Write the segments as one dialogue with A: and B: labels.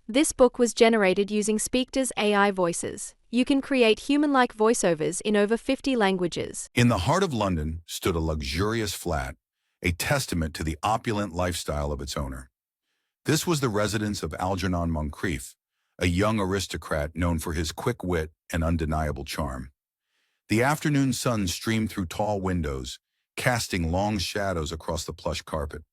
A: This book was generated using Speakter's AI voices. You can create human-like voiceovers in over 50 languages.
B: In the heart of London stood a luxurious flat, a testament to the opulent lifestyle of its owner. This was the residence of Algernon Moncrief, a young aristocrat known for his quick wit and undeniable charm. The afternoon sun streamed through tall windows, casting long shadows across the plush carpet.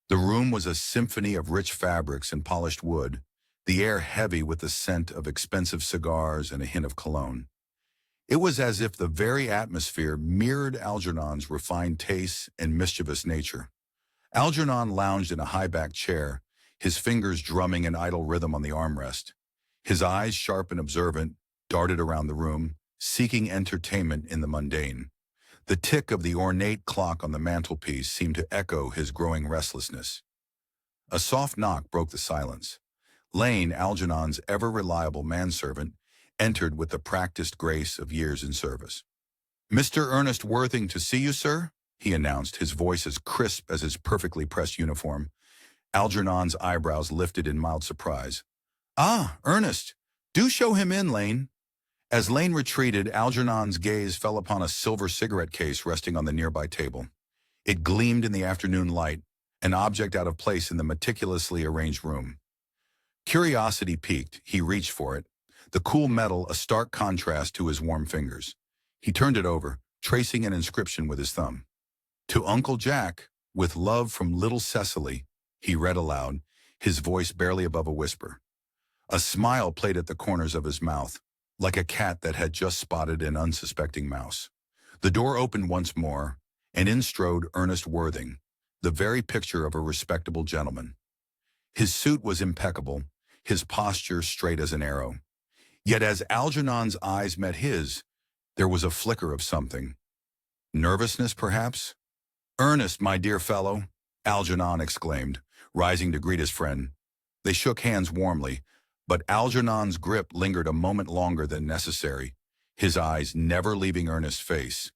B: The room was a symphony of rich fabrics and polished wood, the air heavy with the scent of expensive cigars and a hint of cologne. It was as if the very atmosphere mirrored Algernon's refined tastes and mischievous nature. Algernon lounged in a high-backed chair, his fingers drumming an idle rhythm on the armrest. His eyes, sharp and observant, darted around the room, seeking entertainment in the mundane. The tick of the ornate clock on the mantelpiece seemed to echo his growing restlessness. A soft knock broke the silence. Lane, Algernon's ever-reliable manservant, entered with the practiced grace of years in service. "Mr. Ernest Worthing to see you, sir," he announced, his voice as crisp as his perfectly pressed uniform. Algernon's eyebrows lifted in mild surprise. "Ah, Ernest, do show him in, Lane." As Lane retreated, Algernon's gaze fell upon a silver cigarette case resting on the nearby table. It gleamed in the afternoon light, an object out of place in the meticulously arranged room. Curiosity piqued, he reached for it, the cool metal a stark contrast to his warm fingers. He turned it over, tracing an inscription with his thumb. "To Uncle Jack, with love from little Cecily," he read aloud, his voice barely above a whisper. A smile played at the corners of his mouth, like a cat that had just spotted an unsuspecting mouse. The door opened once more, and in strode Ernest Worthing, the very picture of a respectable gentleman. His suit was impeccable, his posture straight as an arrow. Yet as Algernon's eyes met his, there was a flicker of something. Nervousness, perhaps? "Ernest, my dear fellow," Algernon exclaimed, rising to greet his friend. They shook hands warmly, but Algernon's grip lingered a moment longer than necessary, his eyes never leaving Ernest's face.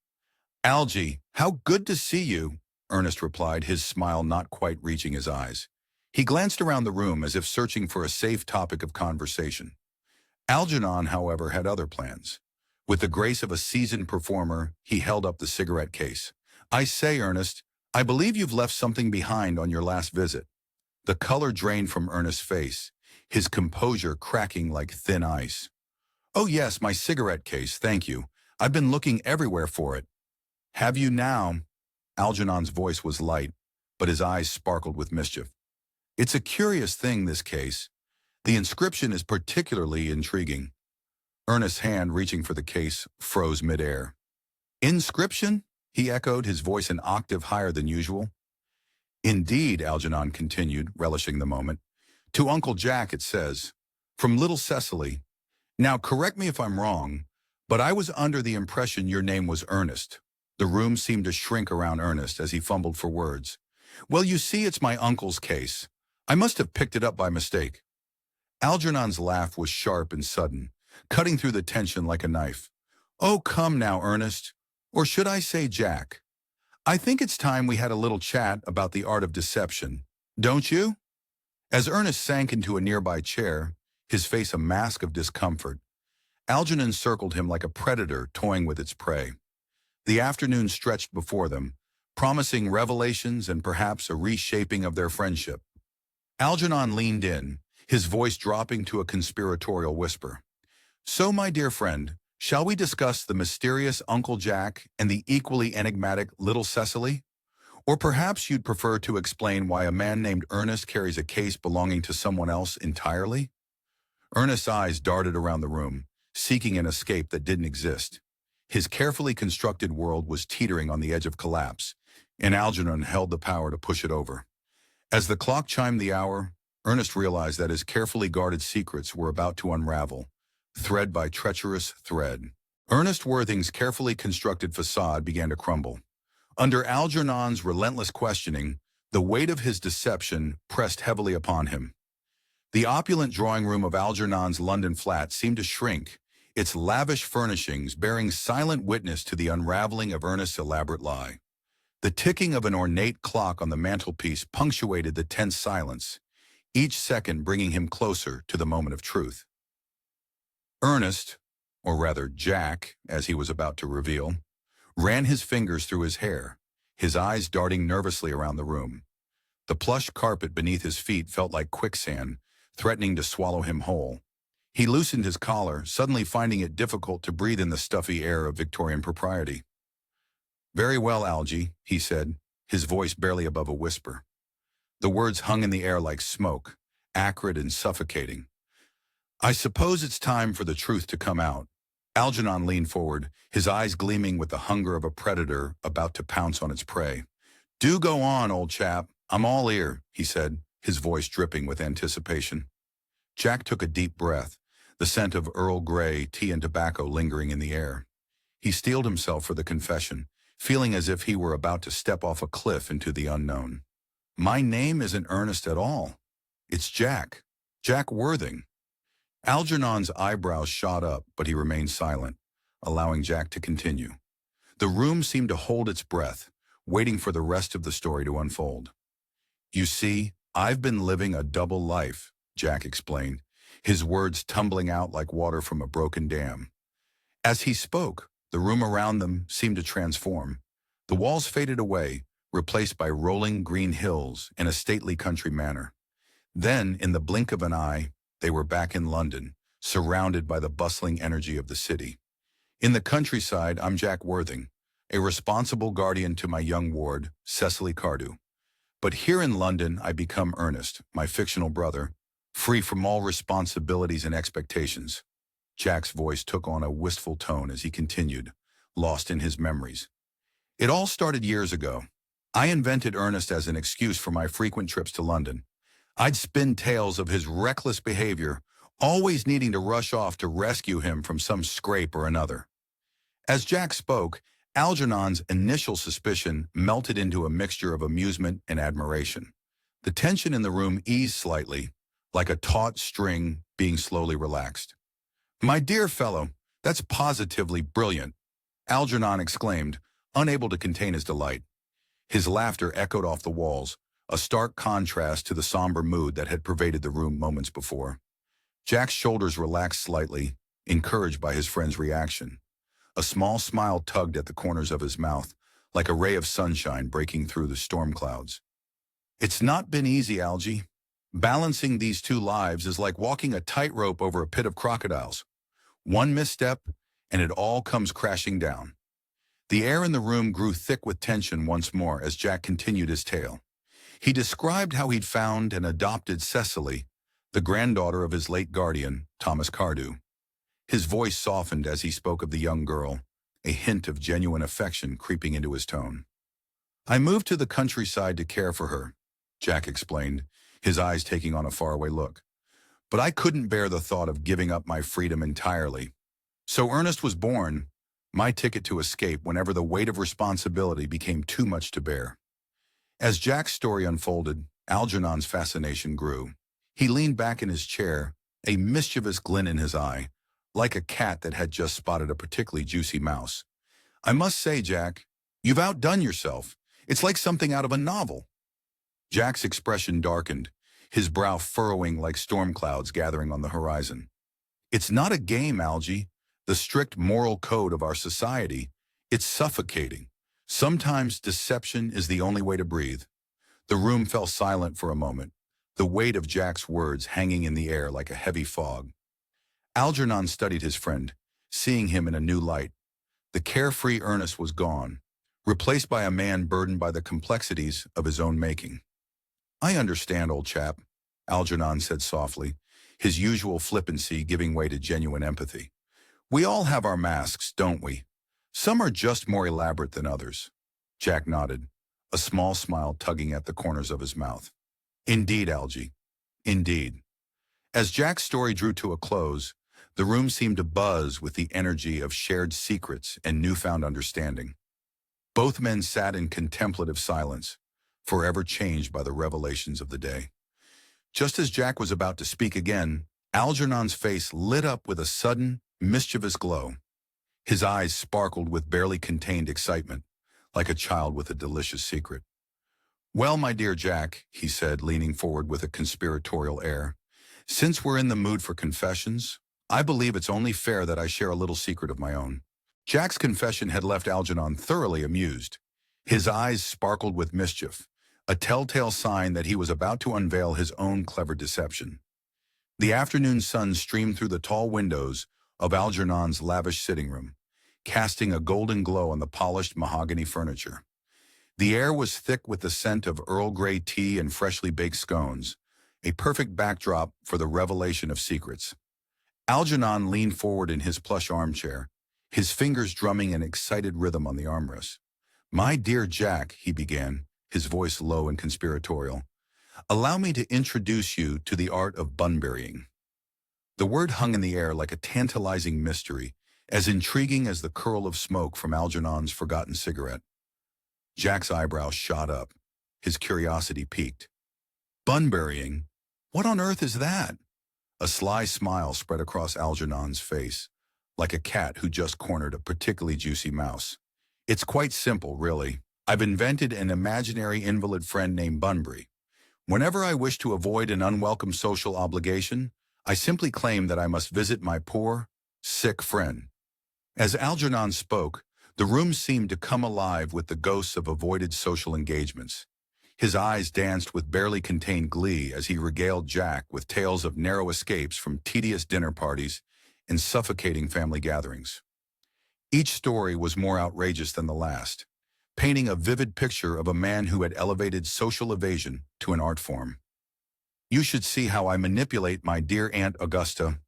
B: "Algy, how good to see you," Ernest replied, his smile not quite reaching his eyes. He glanced around the room as if searching for a safe topic of conversation. Algernon, however, had other plans. With the grace of a seasoned performer, he held up the cigarette case. "I say, Ernest, I believe you've left something behind on your last visit." The color drained from Ernest's face, his composure cracking like thin ice. "Oh yes, my cigarette case, thank you. I've been looking everywhere for it." "Have you now?" Algernon's voice was light, but his eyes sparkled with mischief. "It's a curious thing, this case. The inscription is particularly intriguing." Ernest's hand, reaching for the case, froze midair. "Inscription?" he echoed, his voice an octave higher than usual. "Indeed," Algernon continued, relishing the moment. "To Uncle Jack, it says, from little Cecily. Now, correct me if I'm wrong, but I was under the impression your name was Ernest." The room seemed to shrink around Ernest as he fumbled for words. "Well, you see, it's my uncle's case. I must have picked it up by mistake." Algernon's laugh was sharp and sudden, cutting through the tension like a knife. "Oh, come now, Ernest. Or should I say Jack? I think it's time we had a little chat about the art of deception. Don't you?" As Ernest sank into a nearby chair, his face a mask of discomfort, Algernon circled him like a predator toying with its prey. The afternoon stretched before them, promising revelations and perhaps a reshaping of their friendship. Algernon leaned in, his voice dropping to a conspiratorial whisper. "So, my dear friend, shall we discuss the mysterious Uncle Jack and the equally enigmatic little Cecily? Or perhaps you'd prefer to explain why a man named Ernest carries a case belonging to someone else entirely?" Ernest's eyes darted around the room, seeking an escape that didn't exist. His carefully constructed world was teetering on the edge of collapse, and Algernon held the power to push it over. As the clock chimed the hour, Ernest realized that his carefully guarded secrets were about to unravel, thread by treacherous thread. Ernest Worthing's carefully constructed facade began to crumble. Under Algernon's relentless questioning, the weight of his deception pressed heavily upon him. The opulent drawing room of Algernon's London flat seemed to shrink, its lavish furnishings bearing silent witness to the unraveling of Ernest's elaborate lie. The ticking of an ornate clock on the mantelpiece punctuated the tense silence, each second bringing him closer to the moment of truth. Ernest, or rather Jack, as he was about to reveal, ran his fingers through his hair, his eyes darting nervously around the room. The plush carpet beneath his feet felt like quicksand, threatening to swallow him whole. He loosened his collar, suddenly finding it difficult to breathe in the stuffy air of Victorian propriety. "Very well, Algy," he said, his voice barely above a whisper. The words hung in the air like smoke, acrid and suffocating. "I suppose it's time for the truth to come out." Algernon leaned forward, his eyes gleaming with the hunger of a predator about to pounce on its prey. "Do go on, old chap. I'm all ear," he said, his voice dripping with anticipation. Jack took a deep breath, the scent of Earl Grey tea and tobacco lingering in the air. He steeled himself for the confession, feeling as if he were about to step off a cliff into the unknown. "My name isn't Ernest at all. It's Jack. Jack Worthing." Algernon's eyebrows shot up, but he remained silent, allowing Jack to continue. The room seemed to hold its breath, waiting for the rest of the story to unfold. "You see, I've been living a double life," Jack explained, his words tumbling out like water from a broken dam. As he spoke, the room around them seemed to transform. The walls faded away, replaced by rolling green hills and a stately country manor. Then, in the blink of an eye, they were back in London, surrounded by the bustling energy of the city. In the countryside, I'm Jack Worthing, a responsible guardian to my young ward, Cecily Cardew. But here in London, I become Ernest, my fictional brother, free from all responsibilities and expectations. Jack's voice took on a wistful tone as he continued, lost in his memories. "It all started years ago. I invented Ernest as an excuse for my frequent trips to London. I'd spin tales of his reckless behavior, always needing to rush off to rescue him from some scrape or another." As Jack spoke, Algernon's initial suspicion melted into a mixture of amusement and admiration. The tension in the room eased slightly, like a taut string being slowly relaxed. "My dear fellow, that's positively brilliant," Algernon exclaimed, unable to contain his delight. His laughter echoed off the walls, a stark contrast to the somber mood that had pervaded the room moments before. Jack's shoulders relaxed slightly, encouraged by his friend's reaction. A small smile tugged at the corners of his mouth, like a ray of sunshine breaking through the storm clouds. "It's not been easy, Algy. Balancing these two lives is like walking a tightrope over a pit of crocodiles. One misstep, and it all comes crashing down." The air in the room grew thick with tension once more as Jack continued his tale. He described how he'd found and adopted Cecily, the granddaughter of his late guardian, Thomas Cardew. His voice softened as he spoke of the young girl, a hint of genuine affection creeping into his tone. "I moved to the countryside to care for her," Jack explained, his eyes taking on a faraway look. "But I couldn't bear the thought of giving up my freedom entirely. So Ernest was born, my ticket to escape whenever the weight of responsibility became too much to bear." As Jack's story unfolded, Algernon's fascination grew. He leaned back in his chair, a mischievous glint in his eye, like a cat that had just spotted a particularly juicy mouse. "I must say, Jack, you've outdone yourself. It's like something out of a novel." Jack's expression darkened, his brow furrowing like storm clouds gathering on the horizon. "It's not a game, Algy. The strict moral code of our society. It's suffocating. Sometimes deception is the only way to breathe." The room fell silent for a moment, the weight of Jack's words hanging in the air like a heavy fog. Algernon studied his friend, seeing him in a new light. The carefree Ernest was gone, replaced by a man burdened by the complexities of his own making. "I understand, old chap," Algernon said softly, his usual flippancy giving way to genuine empathy. "We all have our masks, don't we? Some are just more elaborate than others." Jack nodded, a small smile tugging at the corners of his mouth. "Indeed, Algy. Indeed." As Jack's story drew to a close, the room seemed to buzz with the energy of shared secrets and newfound understanding. Both men sat in contemplative silence, forever changed by the revelations of the day. Just as Jack was about to speak again, Algernon's face lit up with a sudden, mischievous glow. His eyes sparkled with barely contained excitement, like a child with a delicious secret. Well, my dear Jack, he said, leaning forward with a conspiratorial air, since we're in the mood for confessions, I believe it's only fair that I share a little secret of my own. Jack's confession had left Algernon thoroughly amused. His eyes sparkled with mischief, a telltale sign that he was about to unveil his own clever deception. The afternoon sun streamed through the tall windows of Algernon's lavish sitting room, casting a golden glow on the polished mahogany furniture. The air was thick with the scent of Earl Grey tea and freshly baked scones, a perfect backdrop for the revelation of secrets. Algernon leaned forward in his plush armchair, his fingers drumming an excited rhythm on the armrest. "My dear Jack," he began, his voice low and conspiratorial, "allow me to introduce you to the art of bun-burying." The word hung in the air like a tantalizing mystery, as intriguing as the curl of smoke from Algernon's forgotten cigarette. Jack's eyebrows shot up, his curiosity piqued. "Bun-burying? What on earth is that?" A sly smile spread across Algernon's face, like a cat who just cornered a particularly juicy mouse. "It's quite simple, really. I've invented an imaginary invalid friend named Bunbury. Whenever I wish to avoid an unwelcome social obligation, I simply claim that I must visit my poor, sick friend." As Algernon spoke, the room seemed to come alive with the ghosts of avoided social engagements. His eyes danced with barely contained glee as he regaled Jack with tales of narrow escapes from tedious dinner parties and suffocating family gatherings. Each story was more outrageous than the last, painting a vivid picture of a man who had elevated social evasion to an art form. "You should see how I manipulate my dear Aunt Augusta,"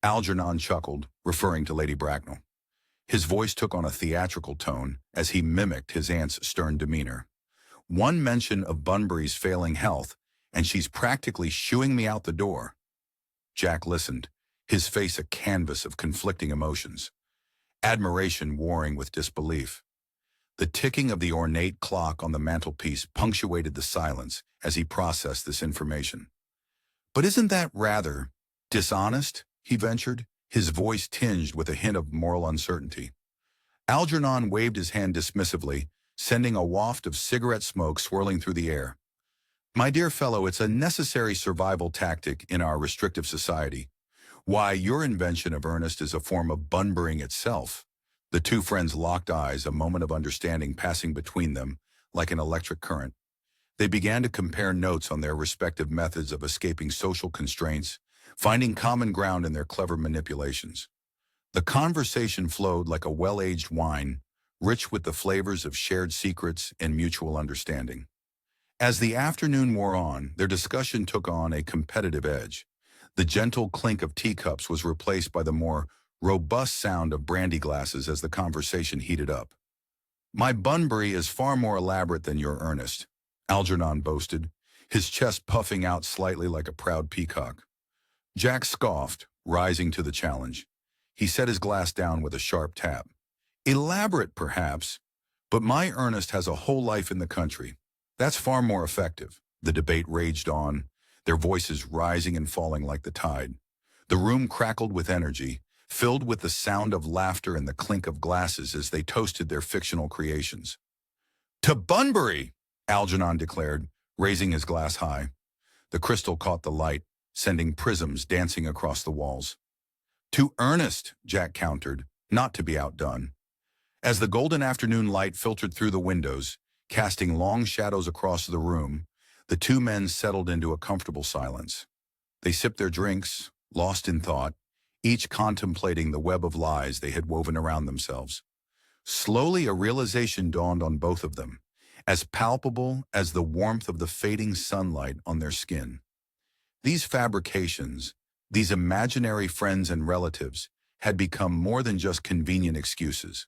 B: Algernon chuckled, referring to Lady Bracknell. His voice took on a theatrical tone as he mimicked his aunt's stern demeanor. "One mention of Bunbury's failing health, and she's practically shooing me out the door." Jack listened, his face a canvas of conflicting emotions, admiration warring with disbelief. The ticking of the ornate clock on the mantelpiece punctuated the silence as he processed this information. "But isn't that rather dishonest?" he ventured, his voice tinged with a hint of moral uncertainty. Algernon waved his hand dismissively, sending a waft of cigarette smoke swirling through the air. "My dear fellow, it's a necessary survival tactic in our restrictive society. Why, your invention of Ernest is a form of bun-burying itself." The two friends locked eyes, a moment of understanding passing between them like an electric current. They began to compare notes on their respective methods of escaping social constraints, finding common ground in their clever manipulations. The conversation flowed like a well-aged wine, rich with the flavors of shared secrets and mutual understanding. As the afternoon wore on, their discussion took on a competitive edge. The gentle clink of teacups was replaced by the more robust sound of brandy glasses as the conversation heated up. "My Bunbury is far more elaborate than your Ernest," Algernon boasted, his chest puffing out slightly like a proud peacock. Jack scoffed, rising to the challenge. He set his glass down with a sharp tap. "Elaborate, perhaps, but my Ernest has a whole life in the country. That's far more effective." The debate raged on, their voices rising and falling like the tide. The room crackled with energy, filled with the sound of laughter and the clink of glasses as they toasted their fictional creations. "To Bunbury!" Algernon declared, raising his glass high. The crystal caught the light, sending prisms dancing across the walls. "To Ernest," Jack countered, not to be outdone. As the golden afternoon light filtered through the windows, casting long shadows across the room, the two men settled into a comfortable silence. They sipped their drinks, lost in thought, each contemplating the web of lies they had woven around themselves. Slowly a realization dawned on both of them, as palpable as the warmth of the fading sunlight on their skin. These fabrications, these imaginary friends and relatives, had become more than just convenient excuses.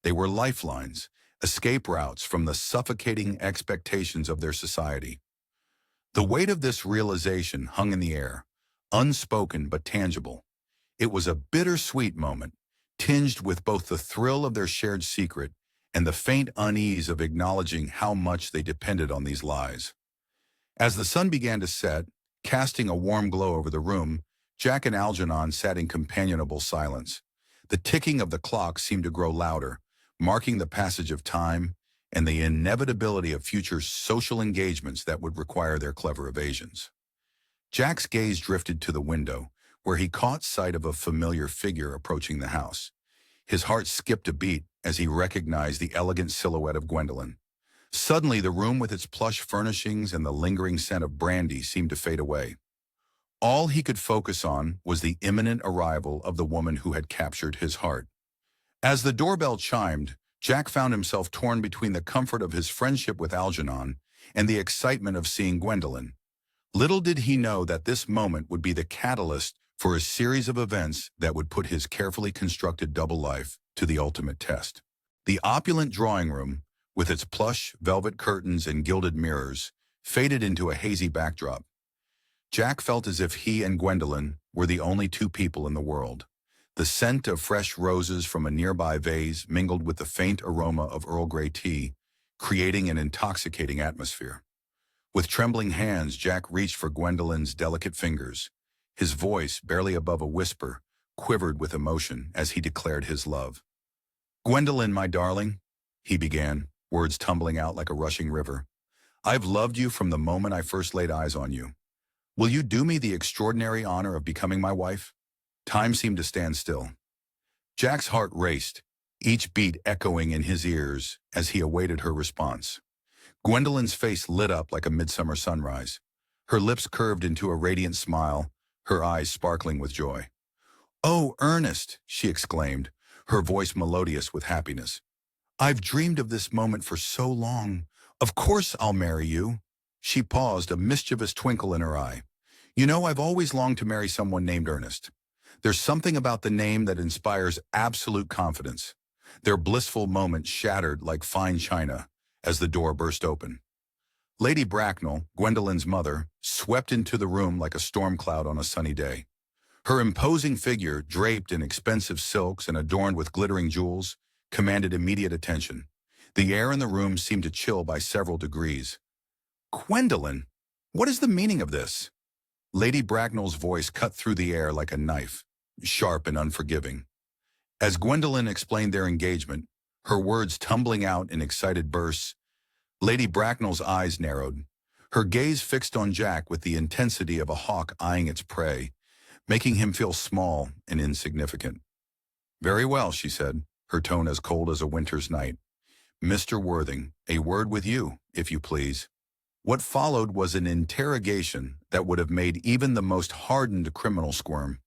B: They were lifelines, escape routes from the suffocating expectations of their society. The weight of this realization hung in the air, unspoken but tangible. It was a bittersweet moment, tinged with both the thrill of their shared secret and the faint unease of acknowledging how much they depended on these lies. As the sun began to set, casting a warm glow over the room, Jack and Algernon sat in companionable silence. The ticking of the clock seemed to grow louder, marking the passage of time, and the inevitability of future social engagements that would require their clever evasions. Jack's gaze drifted to the window, where he caught sight of a familiar figure approaching the house. His heart skipped a beat as he recognized the elegant silhouette of Gwendolyn. Suddenly, the room with its plush furnishings and the lingering scent of brandy seemed to fade away. All he could focus on was the imminent arrival of the woman who had captured his heart. As the doorbell chimed, Jack found himself torn between the comfort of his friendship with Algernon and the excitement of seeing Gwendolyn. Little did he know that this moment would be the catalyst for a series of events that would put his carefully constructed double life to the ultimate test. The opulent drawing room, with its plush velvet curtains and gilded mirrors, faded into a hazy backdrop. Jack felt as if he and Gwendolyn were the only two people in the world. The scent of fresh roses from a nearby vase mingled with the faint aroma of Earl Grey tea, creating an intoxicating atmosphere. With trembling hands, Jack reached for Gwendolyn's delicate fingers. His voice, barely above a whisper, quivered with emotion as he declared his love. "Gwendolyn, my darling," he began, words tumbling out like a rushing river. "I've loved you from the moment I first laid eyes on you. Will you do me the extraordinary honor of becoming my wife?" Time seemed to stand still. Jack's heart raced, each beat echoing in his ears as he awaited her response. Gwendolyn's face lit up like a midsummer sunrise. Her lips curved into a radiant smile, her eyes sparkling with joy. "Oh, Ernest," she exclaimed, her voice melodious with happiness. "I've dreamed of this moment for so long. Of course I'll marry you." She paused, a mischievous twinkle in her eye. "You know, I've always longed to marry someone named Ernest. There's something about the name that inspires absolute confidence." Their blissful moment shattered like fine china as the door burst open. Lady Bracknell, Gwendolyn's mother, swept into the room like a storm cloud on a sunny day. Her imposing figure, draped in expensive silks and adorned with glittering jewels, commanded immediate attention. The air in the room seemed to chill by several degrees. "Gwendolyn, what is the meaning of this?" Lady Bracknell's voice cut through the air like a knife, sharp and unforgiving. As Gwendolyn explained their engagement, her words tumbling out in excited bursts, Lady Bracknell's eyes narrowed, her gaze fixed on Jack with the intensity of a hawk eyeing its prey, making him feel small and insignificant. "Very well," she said, her tone as cold as a winter's night. "Mr. Worthing, a word with you, if you please." What followed was an interrogation that would have made even the most hardened criminal squirm.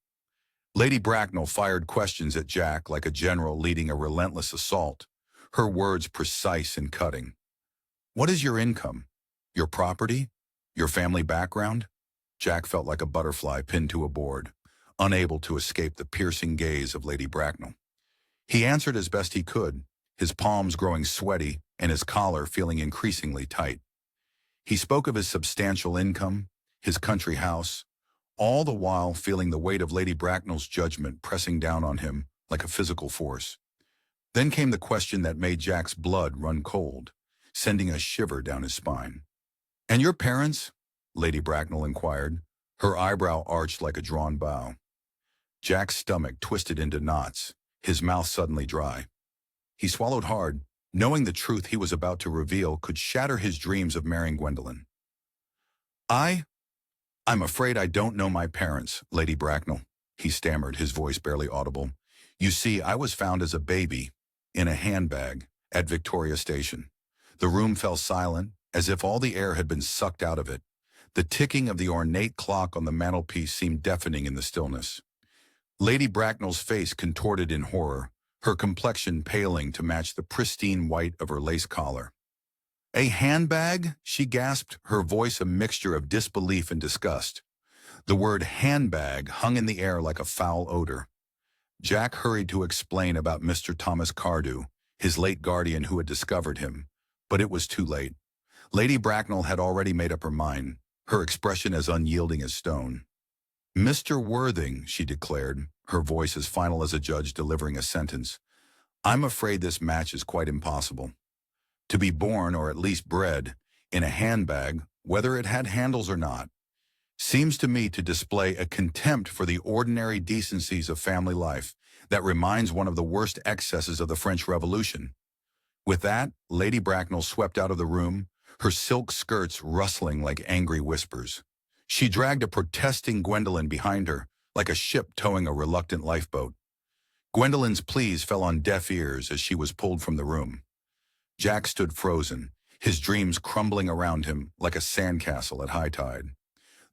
B: Lady Bracknell fired questions at Jack like a general leading a relentless assault, her words precise and cutting. "What is your income? Your property? Your family background?" Jack felt like a butterfly pinned to a board, unable to escape the piercing gaze of Lady Bracknell. He answered as best he could, his palms growing sweaty and his collar feeling increasingly tight. He spoke of his substantial income, his country house, all the while feeling the weight of Lady Bracknell's judgment pressing down on him like a physical force. Then came the question that made Jack's blood run cold, sending a shiver down his spine. "And your parents?" Lady Bracknell inquired, her eyebrow arched like a drawn bow. Jack's stomach twisted into knots, his mouth suddenly dry. He swallowed hard, knowing the truth he was about to reveal could shatter his dreams of marrying Gwendolyn. I'm afraid I don't know my parents, Lady Bracknell," he stammered, his voice barely audible. "You see, I was found as a baby, in a handbag, at Victoria Station." The room fell silent, as if all the air had been sucked out of it. The ticking of the ornate clock on the mantelpiece seemed deafening in the stillness. Lady Bracknell's face contorted in horror, her complexion paling to match the pristine white of her lace collar. "A handbag?" she gasped, her voice a mixture of disbelief and disgust. The word handbag hung in the air like a foul odor. Jack hurried to explain about Mr. Thomas Cardew, his late guardian who had discovered him, but it was too late. Lady Bracknell had already made up her mind, her expression as unyielding as stone. "Mr. Worthing," she declared, her voice as final as a judge delivering a sentence, "I'm afraid this match is quite impossible. To be born, or at least bred, in a handbag, whether it had handles or not, seems to me to display a contempt for the ordinary decencies of family life that reminds one of the worst excesses of the French Revolution. With that, Lady Bracknell swept out of the room, her silk skirts rustling like angry whispers. She dragged a protesting Gwendolen behind her, like a ship towing a reluctant lifeboat. Gwendolyn's pleas fell on deaf ears as she was pulled from the room. Jack stood frozen, his dreams crumbling around him like a sandcastle at high tide.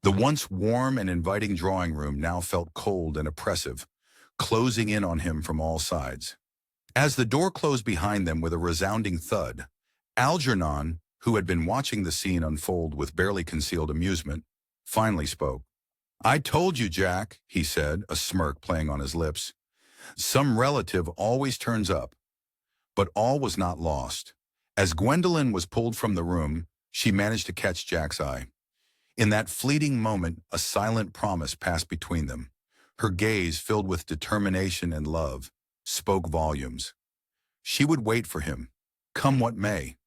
B: The once warm and inviting drawing room now felt cold and oppressive, closing in on him from all sides. As the door closed behind them with a resounding thud, Algernon, who had been watching the scene unfold with barely concealed amusement, finally spoke. "I told you, Jack," he said, a smirk playing on his lips. "Some relative always turns up." But all was not lost. As Gwendolen was pulled from the room, she managed to catch Jack's eye. In that fleeting moment, a silent promise passed between them. Her gaze, filled with determination and love, spoke volumes. She would wait for him, come what may.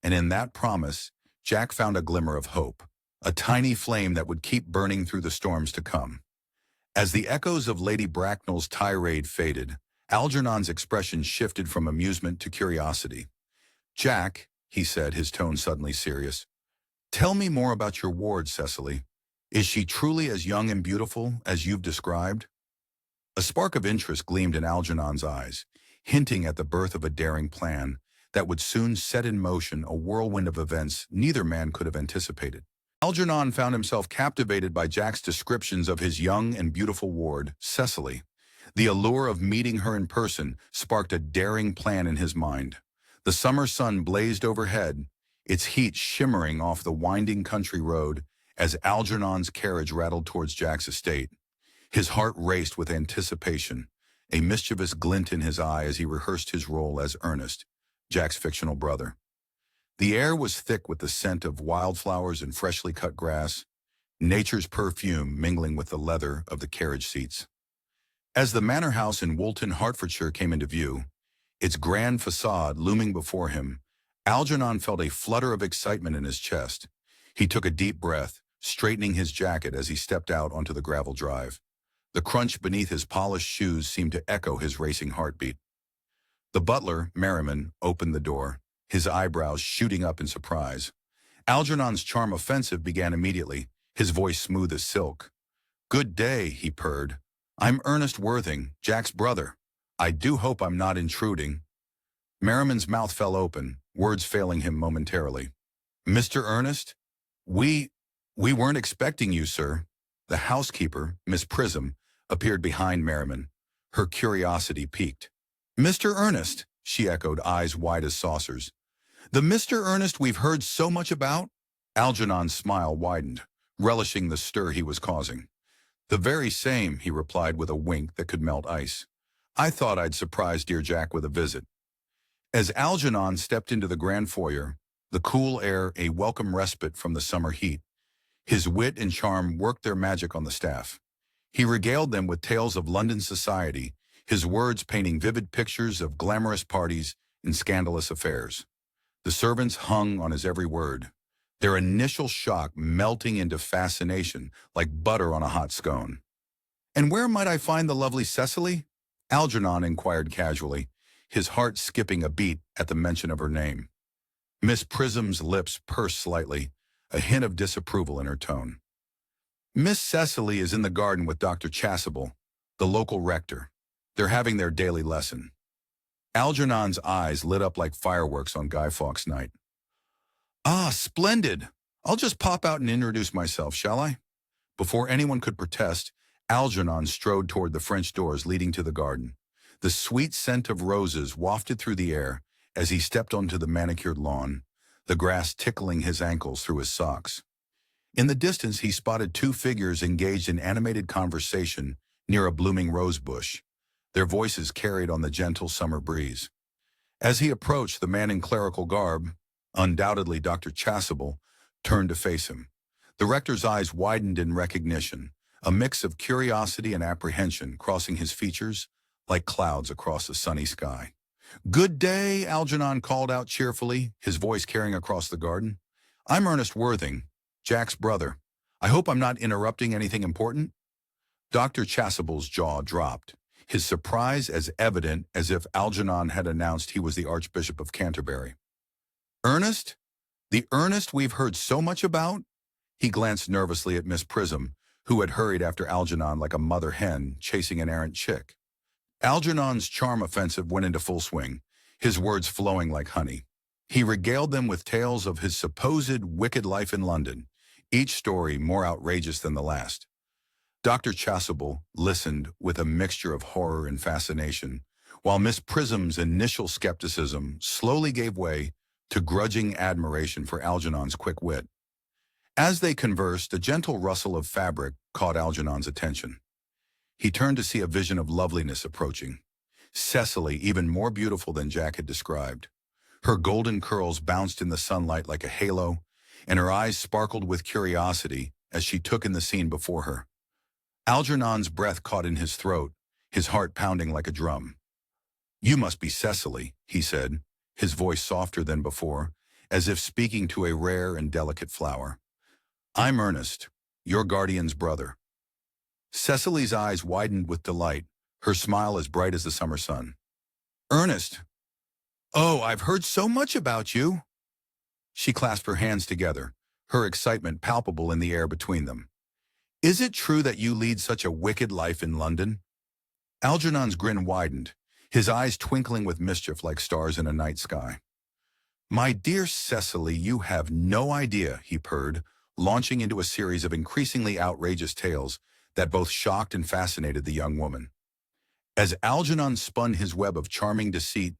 B: And in that promise, Jack found a glimmer of hope, a tiny flame that would keep burning through the storms to come. As the echoes of Lady Bracknell's tirade faded, Algernon's expression shifted from amusement to curiosity. "Jack," he said, his tone suddenly serious, "tell me more about your ward, Cecily. Is she truly as young and beautiful as you've described?" A spark of interest gleamed in Algernon's eyes, hinting at the birth of a daring plan that would soon set in motion a whirlwind of events neither man could have anticipated. Algernon found himself captivated by Jack's descriptions of his young and beautiful ward, Cecily. The allure of meeting her in person sparked a daring plan in his mind. The summer sun blazed overhead, its heat shimmering off the winding country road as Algernon's carriage rattled towards Jack's estate. His heart raced with anticipation, a mischievous glint in his eye as he rehearsed his role as Ernest, Jack's fictional brother. The air was thick with the scent of wildflowers and freshly cut grass, nature's perfume mingling with the leather of the carriage seats. As the manor house in Woolton, Hertfordshire came into view, its grand facade looming before him, Algernon felt a flutter of excitement in his chest. He took a deep breath, straightening his jacket as he stepped out onto the gravel drive. The crunch beneath his polished shoes seemed to echo his racing heartbeat. The butler, Merriman, opened the door, his eyebrows shooting up in surprise. Algernon's charm offensive began immediately, his voice smooth as silk. "Good day," he purred. "I'm Ernest Worthing, Jack's brother. I do hope I'm not intruding." Merriman's mouth fell open, words failing him momentarily. "Mr. Ernest? We weren't expecting you, sir." The housekeeper, Miss Prism, appeared behind Merriman, her curiosity piqued. "Mr. Ernest," she echoed, eyes wide as saucers. "The Mr. Ernest we've heard so much about?" Algernon's smile widened, relishing the stir he was causing. "The very same," he replied with a wink that could melt ice. "I thought I'd surprise dear Jack with a visit." As Algernon stepped into the grand foyer, the cool air a welcome respite from the summer heat, his wit and charm worked their magic on the staff. He regaled them with tales of London society, his words painting vivid pictures of glamorous parties and scandalous affairs. The servants hung on his every word, their initial shock melting into fascination like butter on a hot scone. "And where might I find the lovely Cecily?" Algernon inquired casually, his heart skipping a beat at the mention of her name. Miss Prism's lips pursed slightly, a hint of disapproval in her tone. "Miss Cecily is in the garden with Dr. Chasuble, the local rector. They're having their daily lesson." Algernon's eyes lit up like fireworks on Guy Fawkes night. "Ah, splendid! I'll just pop out and introduce myself, shall I?" Before anyone could protest, Algernon strode toward the French doors leading to the garden. The sweet scent of roses wafted through the air as he stepped onto the manicured lawn, the grass tickling his ankles through his socks. In the distance, he spotted two figures engaged in animated conversation near a blooming rose bush, their voices carried on the gentle summer breeze. As he approached, the man in clerical garb, undoubtedly Dr. Chasuble, turned to face him. The rector's eyes widened in recognition, a mix of curiosity and apprehension crossing his features like clouds across a sunny sky. "Good day," Algernon called out cheerfully, his voice carrying across the garden. "I'm Ernest Worthing, Jack's brother. I hope I'm not interrupting anything important?" Dr. Chasuble's jaw dropped. his surprise as evident as if Algernon had announced he was the Archbishop of Canterbury. "Ernest? The Ernest we've heard so much about?" He glanced nervously at Miss Prism, who had hurried after Algernon like a mother hen chasing an errant chick. Algernon's charm offensive went into full swing, his words flowing like honey. He regaled them with tales of his supposed wicked life in London, each story more outrageous than the last. Dr. Chasuble listened with a mixture of horror and fascination, while Miss Prism's initial skepticism slowly gave way to grudging admiration for Algernon's quick wit. As they conversed, a gentle rustle of fabric caught Algernon's attention. He turned to see a vision of loveliness approaching. Cecily, even more beautiful than Jack had described. Her golden curls bounced in the sunlight like a halo, and her eyes sparkled with curiosity as she took in the scene before her. Algernon's breath caught in his throat, his heart pounding like a drum. "You must be Cecily," he said, his voice softer than before, as if speaking to a rare and delicate flower. "I'm Ernest, your guardian's brother." Cecily's eyes widened with delight, her smile as bright as the summer sun. "Ernest! Oh, I've heard so much about you!" She clasped her hands together, her excitement palpable in the air between them. "Is it true that you lead such a wicked life in London?" Algernon's grin widened, his eyes twinkling with mischief like stars in a night sky. "My dear Cecily, you have no idea," he purred, launching into a series of increasingly outrageous tales that both shocked and fascinated the young woman. As Algernon spun his web of charming deceit,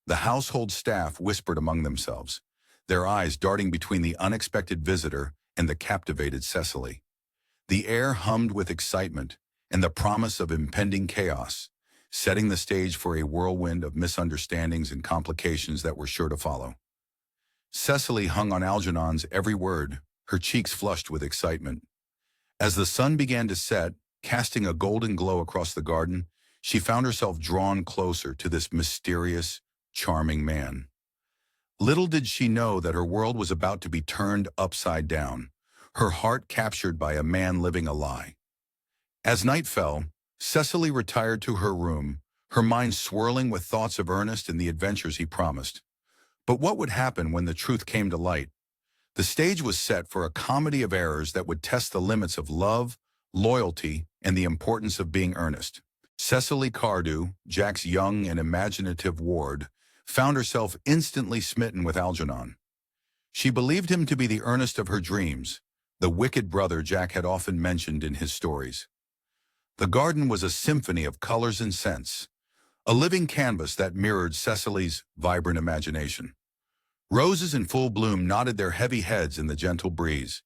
B: the household staff whispered among themselves, their eyes darting between the unexpected visitor and the captivated Cecily. The air hummed with excitement and the promise of impending chaos, setting the stage for a whirlwind of misunderstandings and complications that were sure to follow. Cecily hung on Algernon's every word, her cheeks flushed with excitement. As the sun began to set, casting a golden glow across the garden, she found herself drawn closer to this mysterious, charming man. Little did she know that her world was about to be turned upside down, her heart captured by a man living a lie. As night fell, Cecily retired to her room, her mind swirling with thoughts of Ernest and the adventures he promised. But what would happen when the truth came to light? The stage was set for a comedy of errors that would test the limits of love, loyalty, and the importance of being earnest. Cecily Cardew, Jack's young and imaginative ward, found herself instantly smitten with Algernon. She believed him to be the Ernest of her dreams, the wicked brother Jack had often mentioned in his stories. The garden was a symphony of colors and scents, a living canvas that mirrored Cecily's vibrant imagination. Roses in full bloom nodded their heavy heads in the gentle breeze,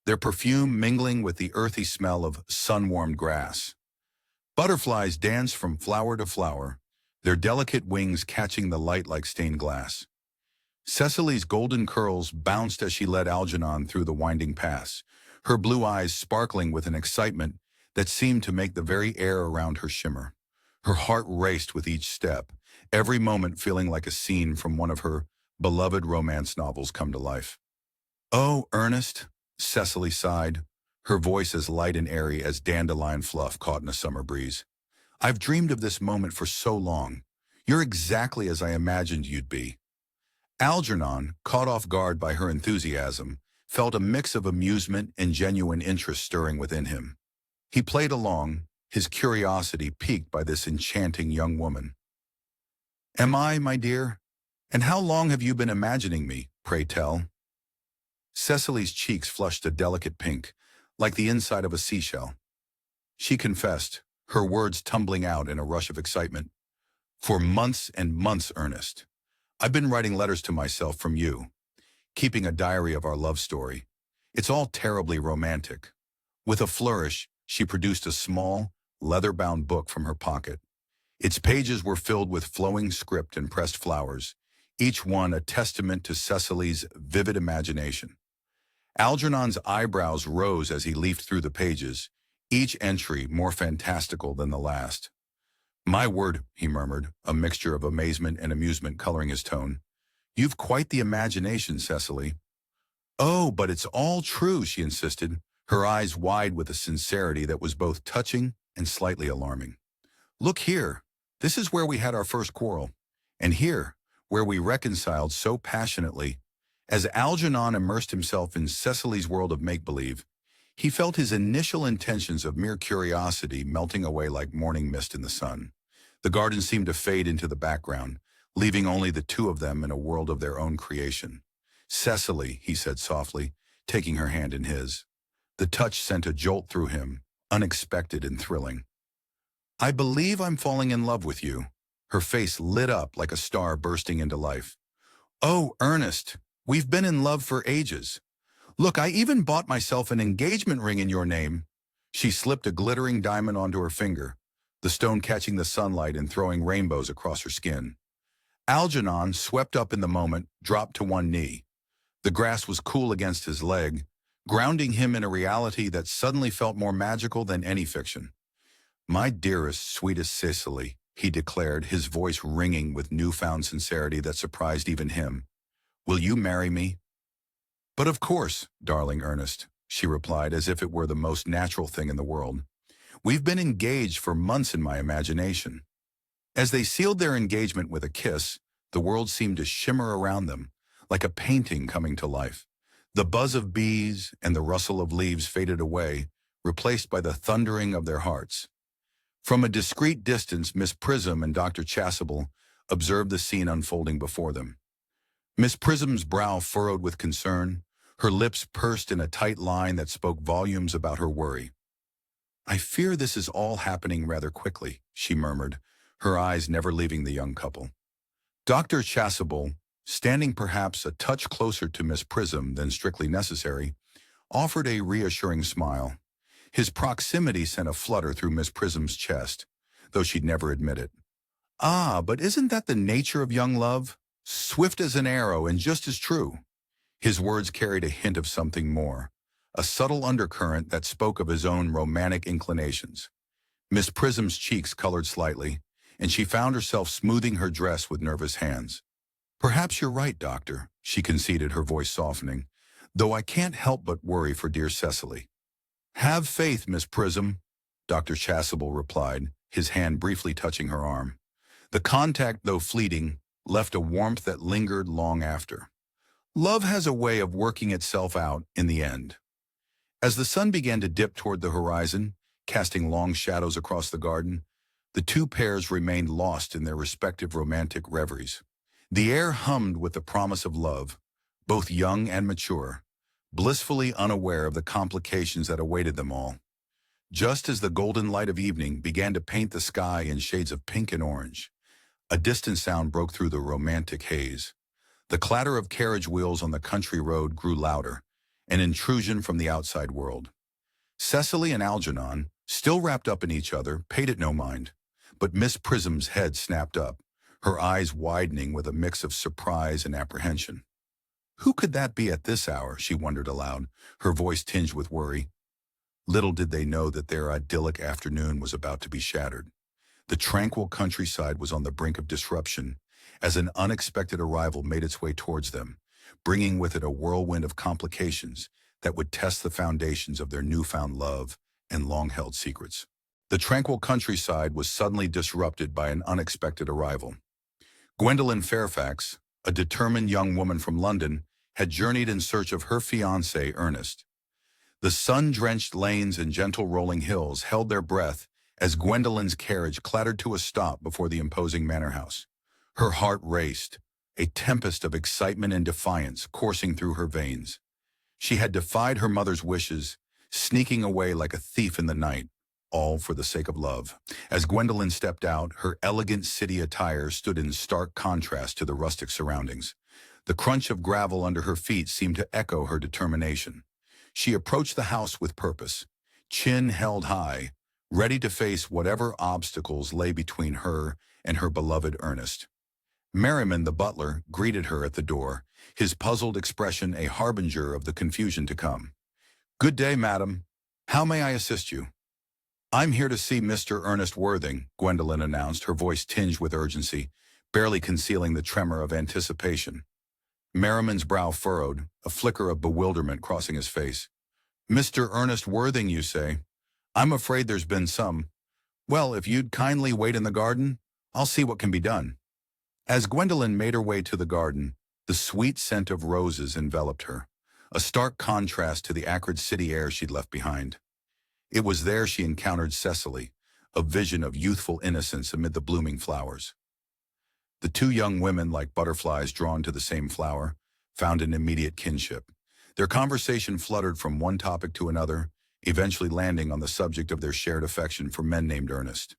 B: their perfume mingling with the earthy smell of sun-warmed grass. Butterflies danced from flower to flower, their delicate wings catching the light like stained glass. Cecily's golden curls bounced as she led Algernon through the winding paths, her blue eyes sparkling with an excitement that seemed to make the very air around her shimmer. Her heart raced with each step, every moment feeling like a scene from one of her beloved romance novels come to life. "Oh, Ernest," Cecily sighed, her voice as light and airy as dandelion fluff caught in a summer breeze. "I've dreamed of this moment for so long. You're exactly as I imagined you'd be." Algernon, caught off guard by her enthusiasm, felt a mix of amusement and genuine interest stirring within him. He played along, his curiosity piqued by this enchanting young woman. "Am I, my dear? And how long have you been imagining me, pray tell?" Cecily's cheeks flushed a delicate pink, like the inside of a seashell. She confessed, her words tumbling out in a rush of excitement. "For months and months, Ernest. I've been writing letters to myself from you, keeping a diary of our love story. It's all terribly romantic." With a flourish, she produced a small, leather-bound book from her pocket. Its pages were filled with flowing script and pressed flowers, each one a testament to Cecily's vivid imagination. Algernon's eyebrows rose as he leafed through the pages, each entry more fantastical than the last. "My word," he murmured, a mixture of amazement and amusement coloring his tone. "You've quite the imagination, Cecily." "Oh, but it's all true," she insisted, her eyes wide with a sincerity that was both touching and slightly alarming. Look here, this is where we had our first quarrel, and here, where we reconciled so passionately. As Algernon immersed himself in Cecily's world of make-believe, he felt his initial intentions of mere curiosity melting away like morning mist in the sun. The garden seemed to fade into the background, leaving only the two of them in a world of their own creation. "Cecily," he said softly, taking her hand in his. The touch sent a jolt through him, unexpected and thrilling. "I believe I'm falling in love with you." Her face lit up like a star bursting into life. "Oh, Ernest, we've been in love for ages. Look, I even bought myself an engagement ring in your name." She slipped a glittering diamond onto her finger, the stone catching the sunlight and throwing rainbows across her skin. Algernon, swept up in the moment, dropped to one knee. The grass was cool against his leg, grounding him in a reality that suddenly felt more magical than any fiction. "My dearest, sweetest Cecily," he declared, his voice ringing with newfound sincerity that surprised even him. "Will you marry me?" "But of course, darling Ernest," she replied as if it were the most natural thing in the world. "We've been engaged for months in my imagination." As they sealed their engagement with a kiss, the world seemed to shimmer around them, like a painting coming to life. The buzz of bees and the rustle of leaves faded away, replaced by the thundering of their hearts. From a discreet distance, Miss Prism and Dr. Chasuble observed the scene unfolding before them. Miss Prism's brow furrowed with concern, her lips pursed in a tight line that spoke volumes about her worry. "I fear this is all happening rather quickly," she murmured, her eyes never leaving the young couple. Dr. Chasuble, standing perhaps a touch closer to Miss Prism than strictly necessary, offered a reassuring smile. His proximity sent a flutter through Miss Prism's chest, though she'd never admit it. "Ah, but isn't that the nature of young love? Swift as an arrow and just as true." His words carried a hint of something more, a subtle undercurrent that spoke of his own romantic inclinations. Miss Prism's cheeks colored slightly, and she found herself smoothing her dress with nervous hands. "Perhaps you're right, Doctor," she conceded, her voice softening, "though I can't help but worry for dear Cecily." "Have faith, Miss Prism," Dr. Chasuble replied, his hand briefly touching her arm. The contact, though fleeting, left a warmth that lingered long after. Love has a way of working itself out in the end. As the sun began to dip toward the horizon, casting long shadows across the garden, the two pairs remained lost in their respective romantic reveries. The air hummed with the promise of love, both young and mature, blissfully unaware of the complications that awaited them all. Just as the golden light of evening began to paint the sky in shades of pink and orange, a distant sound broke through the romantic haze. The clatter of carriage wheels on the country road grew louder, an intrusion from the outside world. Cecily and Algernon, still wrapped up in each other, paid it no mind, but Miss Prism's head snapped up, her eyes widening with a mix of surprise and apprehension. Who could that be at this hour, she wondered aloud, her voice tinged with worry. Little did they know that their idyllic afternoon was about to be shattered. The tranquil countryside was on the brink of disruption as an unexpected arrival made its way towards them, bringing with it a whirlwind of complications that would test the foundations of their newfound love and long-held secrets. The tranquil countryside was suddenly disrupted by an unexpected arrival. Gwendolen Fairfax, a determined young woman from London, had journeyed in search of her fiancé, Ernest. The sun-drenched lanes and gentle rolling hills held their breath as Gwendolen's carriage clattered to a stop before the imposing manor house. Her heart raced, a tempest of excitement and defiance coursing through her veins. She had defied her mother's wishes, sneaking away like a thief in the night, all for the sake of love. As Gwendolen stepped out, her elegant city attire stood in stark contrast to the rustic surroundings. The crunch of gravel under her feet seemed to echo her determination. She approached the house with purpose, chin held high, ready to face whatever obstacles lay between her and her beloved Ernest. Merriman, the butler, greeted her at the door, his puzzled expression a harbinger of the confusion to come. "Good day, madam. How may I assist you?" "I'm here to see Mr. Ernest Worthing," Gwendolen announced, her voice tinged with urgency, barely concealing the tremor of anticipation. Merriman's brow furrowed, a flicker of bewilderment crossing his face. "Mr. Ernest Worthing, you say? I'm afraid there's been some Well, if you'd kindly wait in the garden, I'll see what can be done. As Gwendolen made her way to the garden, the sweet scent of roses enveloped her, a stark contrast to the acrid city air she'd left behind. It was there she encountered Cecily, a vision of youthful innocence amid the blooming flowers. The two young women, like butterflies drawn to the same flower, found an immediate kinship. Their conversation fluttered from one topic to another, eventually landing on the subject of their shared affection for men named Ernest.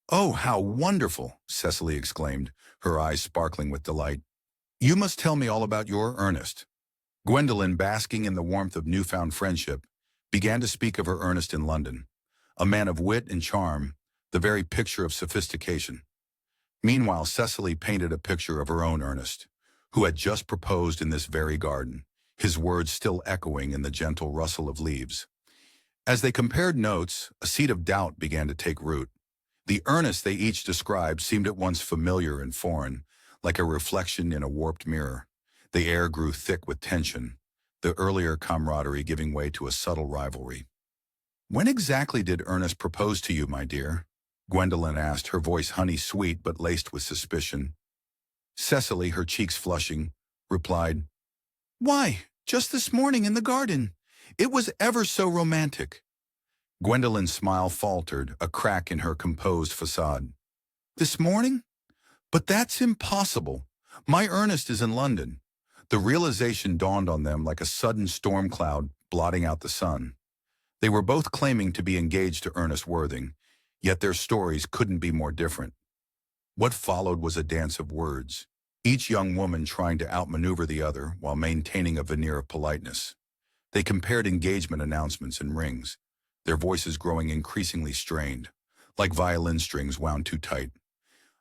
B: "Oh, how wonderful!" Cecily exclaimed, her eyes sparkling with delight. "You must tell me all about your Ernest." Gwendolen, basking in the warmth of newfound friendship, began to speak of her Ernest in London, a man of wit and charm, the very picture of sophistication. Meanwhile, Cecily painted a picture of her own Ernest, who had just proposed in this very garden, his words still echoing in the gentle rustle of leaves. As they compared notes, a seed of doubt began to take root. The Ernest they each described seemed at once familiar and foreign, like a reflection in a warped mirror. The air grew thick with tension, the earlier camaraderie giving way to a subtle rivalry. "When exactly did Ernest propose to you, my dear?" Gwendolen asked, her voice honey-sweet but laced with suspicion. Cecily, her cheeks flushing, replied, "Why, just this morning in the garden. It was ever so romantic." Gwendolen's smile faltered, a crack in her composed facade. "This morning? But that's impossible. My Ernest is in London." The realization dawned on them like a sudden storm cloud blotting out the sun. They were both claiming to be engaged to Ernest Worthing, yet their stories couldn't be more different. What followed was a dance of words, each young woman trying to outmaneuver the other while maintaining a veneer of politeness. They compared engagement announcements and rings, their voices growing increasingly strained, like violin strings wound too tight.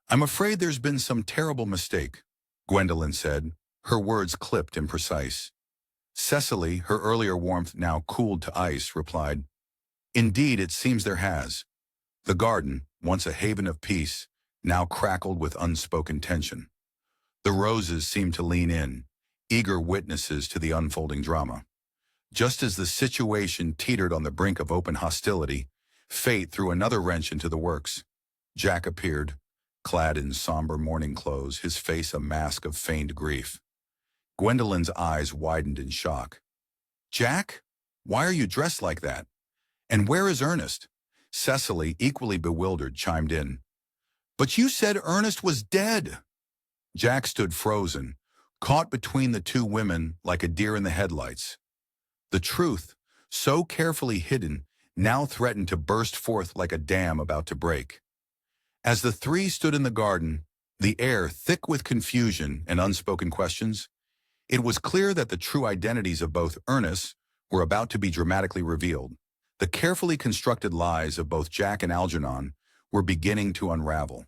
B: "I'm afraid there's been some terrible mistake," Gwendolen said, her words clipped and precise. Cecily, her earlier warmth now cooled to ice, replied, "Indeed, it seems there has." The garden, once a haven of peace, now crackled with unspoken tension. The roses seemed to lean in, eager witnesses to the unfolding drama. Just as the situation teetered on the brink of open hostility, fate threw another wrench into the works. Jack appeared, clad in somber mourning clothes, his face a mask of feigned grief. Gwendolen's eyes widened in shock. "Jack? Why are you dressed like that? And where is Ernest?" Cecily, equally bewildered, chimed in. "But you said Ernest was dead." Jack stood frozen, caught between the two women like a deer in the headlights. The truth, so carefully hidden, now threatened to burst forth like a dam about to break. As the three stood in the garden, the air thick with confusion and unspoken questions, it was clear that the true identities of both Ernest were about to be dramatically revealed. The carefully constructed lies of both Jack and Algernon were beginning to unravel.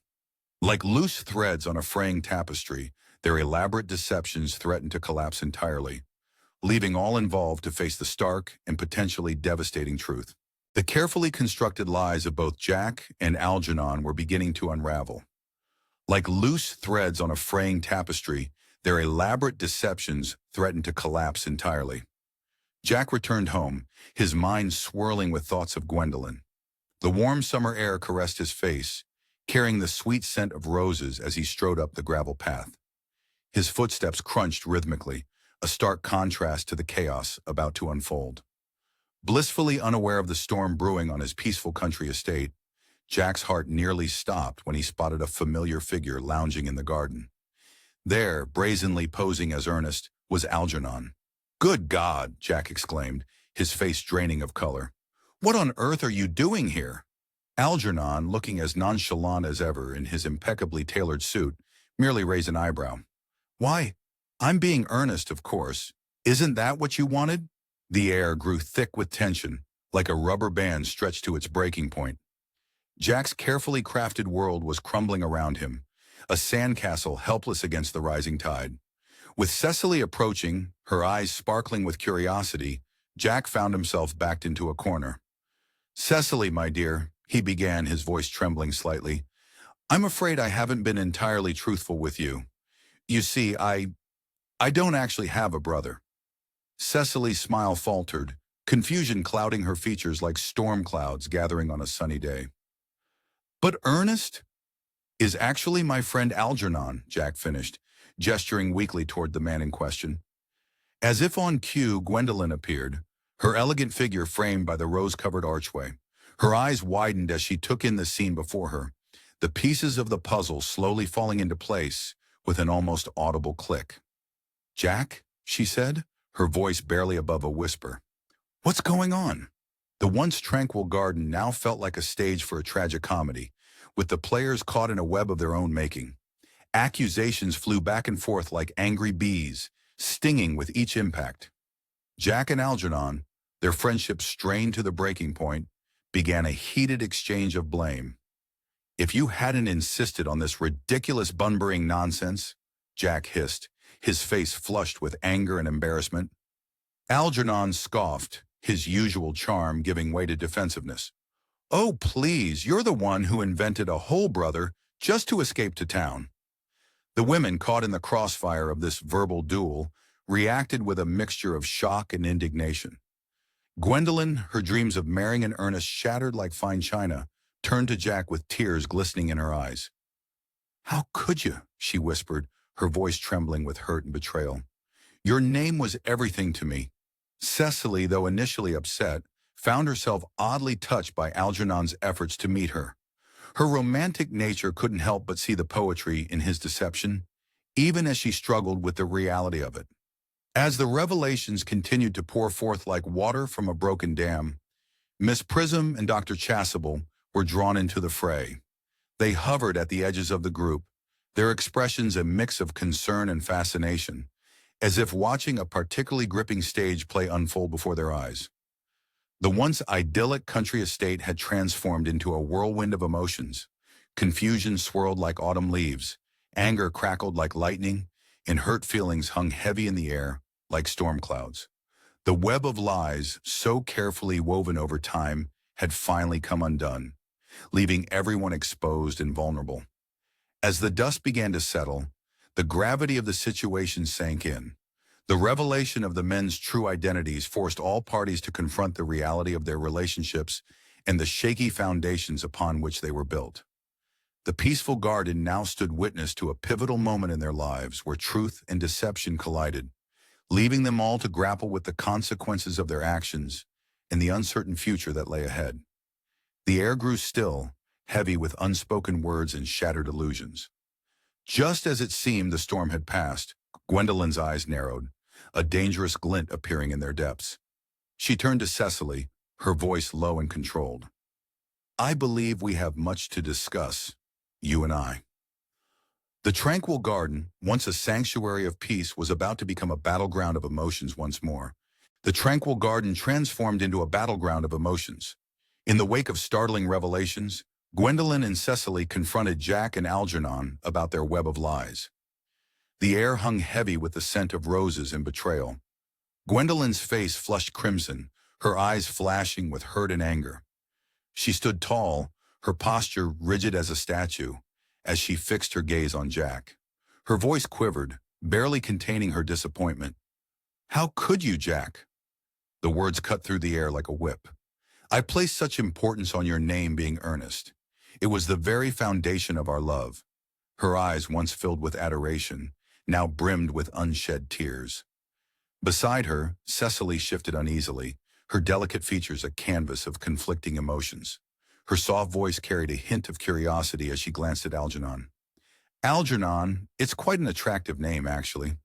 B: Like loose threads on a fraying tapestry, their elaborate deceptions threatened to collapse entirely, leaving all involved to face the stark and potentially devastating truth. The carefully constructed lies of both Jack and Algernon were beginning to unravel. Like loose threads on a fraying tapestry, their elaborate deceptions threatened to collapse entirely. Jack returned home, his mind swirling with thoughts of Gwendolen. The warm summer air caressed his face, carrying the sweet scent of roses as he strode up the gravel path. His footsteps crunched rhythmically, a stark contrast to the chaos about to unfold. Blissfully unaware of the storm brewing on his peaceful country estate, Jack's heart nearly stopped when he spotted a familiar figure lounging in the garden. There, brazenly posing as Ernest, was Algernon. "Good God!" Jack exclaimed, his face draining of color. "What on earth are you doing here?" Algernon, looking as nonchalant as ever in his impeccably tailored suit, merely raised an eyebrow. "Why, I'm being Ernest, of course. Isn't that what you wanted?" The air grew thick with tension, like a rubber band stretched to its breaking point. Jack's carefully crafted world was crumbling around him, a sandcastle helpless against the rising tide. With Cecily approaching, her eyes sparkling with curiosity, Jack found himself backed into a corner. "Cecily, my dear," he began, his voice trembling slightly, "I'm afraid I haven't been entirely truthful with you. You see, I don't actually have a brother." Cecily's smile faltered, confusion clouding her features like storm clouds gathering on a sunny day. But Ernest is actually my friend Algernon, Jack finished, gesturing weakly toward the man in question. As if on cue, Gwendolen appeared, her elegant figure framed by the rose-covered archway. Her eyes widened as she took in the scene before her, the pieces of the puzzle slowly falling into place with an almost audible click. "Jack," she said, her voice barely above a whisper. "What's going on?" The once tranquil garden now felt like a stage for a tragic comedy, with the players caught in a web of their own making. Accusations flew back and forth like angry bees, stinging with each impact. Jack and Algernon, their friendship strained to the breaking point, began a heated exchange of blame. "If you hadn't insisted on this ridiculous bunburying nonsense," Jack hissed, his face flushed with anger and embarrassment. Algernon scoffed, his usual charm giving way to defensiveness. "Oh, please, you're the one who invented a whole brother just to escape to town." The women, caught in the crossfire of this verbal duel, reacted with a mixture of shock and indignation. Gwendolen, her dreams of marrying an Ernest shattered like fine china, turned to Jack with tears glistening in her eyes. "How could you?" she whispered, her voice trembling with hurt and betrayal. "Your name was everything to me." Cecily, though initially upset, found herself oddly touched by Algernon's efforts to meet her. Her romantic nature couldn't help but see the poetry in his deception, even as she struggled with the reality of it. As the revelations continued to pour forth like water from a broken dam, Miss Prism and Dr. Chasuble were drawn into the fray. They hovered at the edges of the group, their expressions a mix of concern and fascination, as if watching a particularly gripping stage play unfold before their eyes. The once idyllic country estate had transformed into a whirlwind of emotions. Confusion swirled like autumn leaves, anger crackled like lightning, and hurt feelings hung heavy in the air like storm clouds. The web of lies, so carefully woven over time, had finally come undone, leaving everyone exposed and vulnerable. As the dust began to settle, the gravity of the situation sank in. The revelation of the men's true identities forced all parties to confront the reality of their relationships and the shaky foundations upon which they were built. The peaceful garden now stood witness to a pivotal moment in their lives where truth and deception collided, leaving them all to grapple with the consequences of their actions and the uncertain future that lay ahead. The air grew still, heavy with unspoken words and shattered illusions. Just as it seemed the storm had passed, Gwendolen's eyes narrowed, a dangerous glint appearing in their depths. She turned to Cecily, her voice low and controlled. "I believe we have much to discuss, you and I." The tranquil garden, once a sanctuary of peace, was about to become a battleground of emotions once more. The tranquil garden transformed into a battleground of emotions. In the wake of startling revelations, Gwendolen and Cecily confronted Jack and Algernon about their web of lies. The air hung heavy with the scent of roses and betrayal. Gwendolen's face flushed crimson, her eyes flashing with hurt and anger. She stood tall, her posture rigid as a statue, as she fixed her gaze on Jack. Her voice quivered, barely containing her disappointment. "How could you, Jack?" The words cut through the air like a whip. "I place such importance on your name being Ernest. It was the very foundation of our love." Her eyes, once filled with adoration, now brimmed with unshed tears. Beside her, Cecily shifted uneasily, her delicate features a canvas of conflicting emotions. Her soft voice carried a hint of curiosity as she glanced at Algernon. "Algernon, it's quite an attractive name, actually."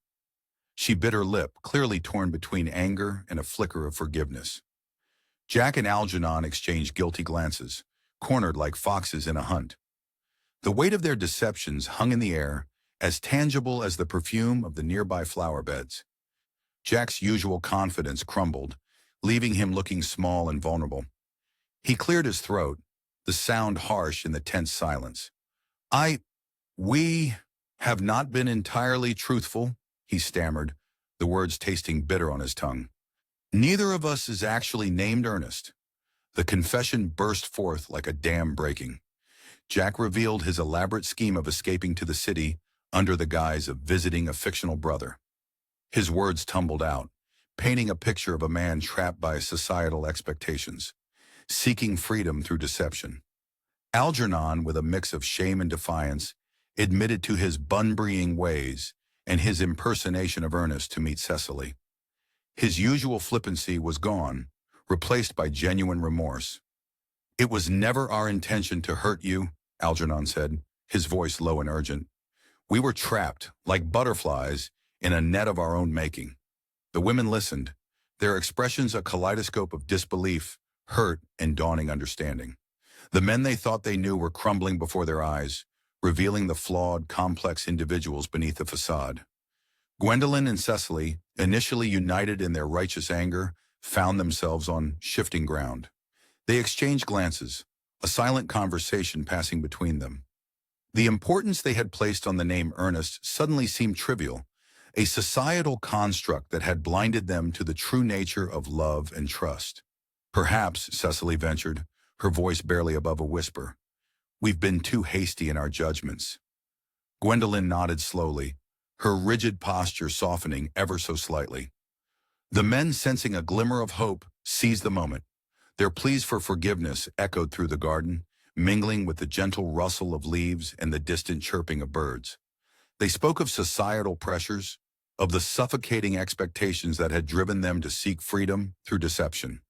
B: She bit her lip, clearly torn between anger and a flicker of forgiveness. Jack and Algernon exchanged guilty glances, cornered like foxes in a hunt. The weight of their deceptions hung in the air, as tangible as the perfume of the nearby flower beds. Jack's usual confidence crumbled, leaving him looking small and vulnerable. He cleared his throat, the sound harsh in the tense silence. We have not been entirely truthful," he stammered, the words tasting bitter on his tongue. "Neither of us is actually named Ernest." The confession burst forth like a dam breaking. Jack revealed his elaborate scheme of escaping to the city under the guise of visiting a fictional brother. His words tumbled out, painting a picture of a man trapped by societal expectations, seeking freedom through deception. Algernon, with a mix of shame and defiance, admitted to his bunburying ways and his impersonation of Ernest to meet Cecily. His usual flippancy was gone, replaced by genuine remorse. "It was never our intention to hurt you," Algernon said, his voice low and urgent. "We were trapped, like butterflies, in a net of our own making." The women listened, their expressions a kaleidoscope of disbelief, hurt, and dawning understanding. The men they thought they knew were crumbling before their eyes, revealing the flawed, complex individuals beneath the facade. Gwendolen and Cecily, initially united in their righteous anger, found themselves on shifting ground. They exchanged glances, a silent conversation passing between them. The importance they had placed on the name Ernest suddenly seemed trivial, a societal construct that had blinded them to the true nature of love and trust. "Perhaps," Cecily ventured, her voice barely above a whisper, "we've been too hasty in our judgments." Gwendolen nodded slowly, her rigid posture softening ever so slightly. The men, sensing a glimmer of hope, seized the moment. Their pleas for forgiveness echoed through the garden, mingling with the gentle rustle of leaves and the distant chirping of birds. They spoke of societal pressures, of the suffocating expectations that had driven them to seek freedom through deception.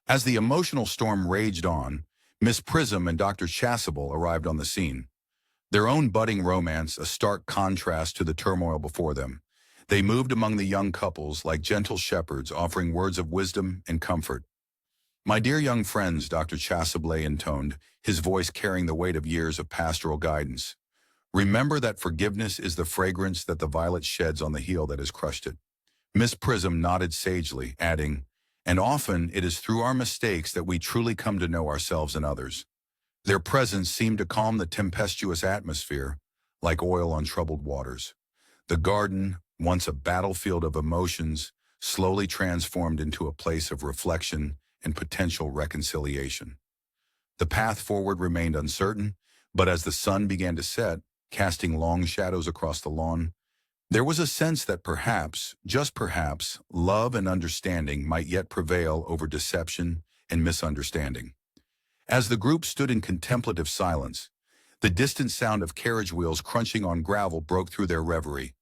B: As the emotional storm raged on, Miss Prism and Dr. Chasuble arrived on the scene. Their own budding romance a stark contrast to the turmoil before them. They moved among the young couples like gentle shepherds offering words of wisdom and comfort. "My dear young friends," Dr. Chasuble intoned, his voice carrying the weight of years of pastoral guidance, "remember that forgiveness is the fragrance that the violet sheds on the heel that has crushed it." Miss Prism nodded sagely, adding, "And often it is through our mistakes that we truly come to know ourselves and others." Their presence seemed to calm the tempestuous atmosphere, like oil on troubled waters. The garden, once a battlefield of emotions, slowly transformed into a place of reflection and potential reconciliation. The path forward remained uncertain, but as the sun began to set, casting long shadows across the lawn, there was a sense that perhaps, just perhaps, love and understanding might yet prevail over deception and misunderstanding. As the group stood in contemplative silence, the distant sound of carriage wheels crunching on gravel broke through their reverie.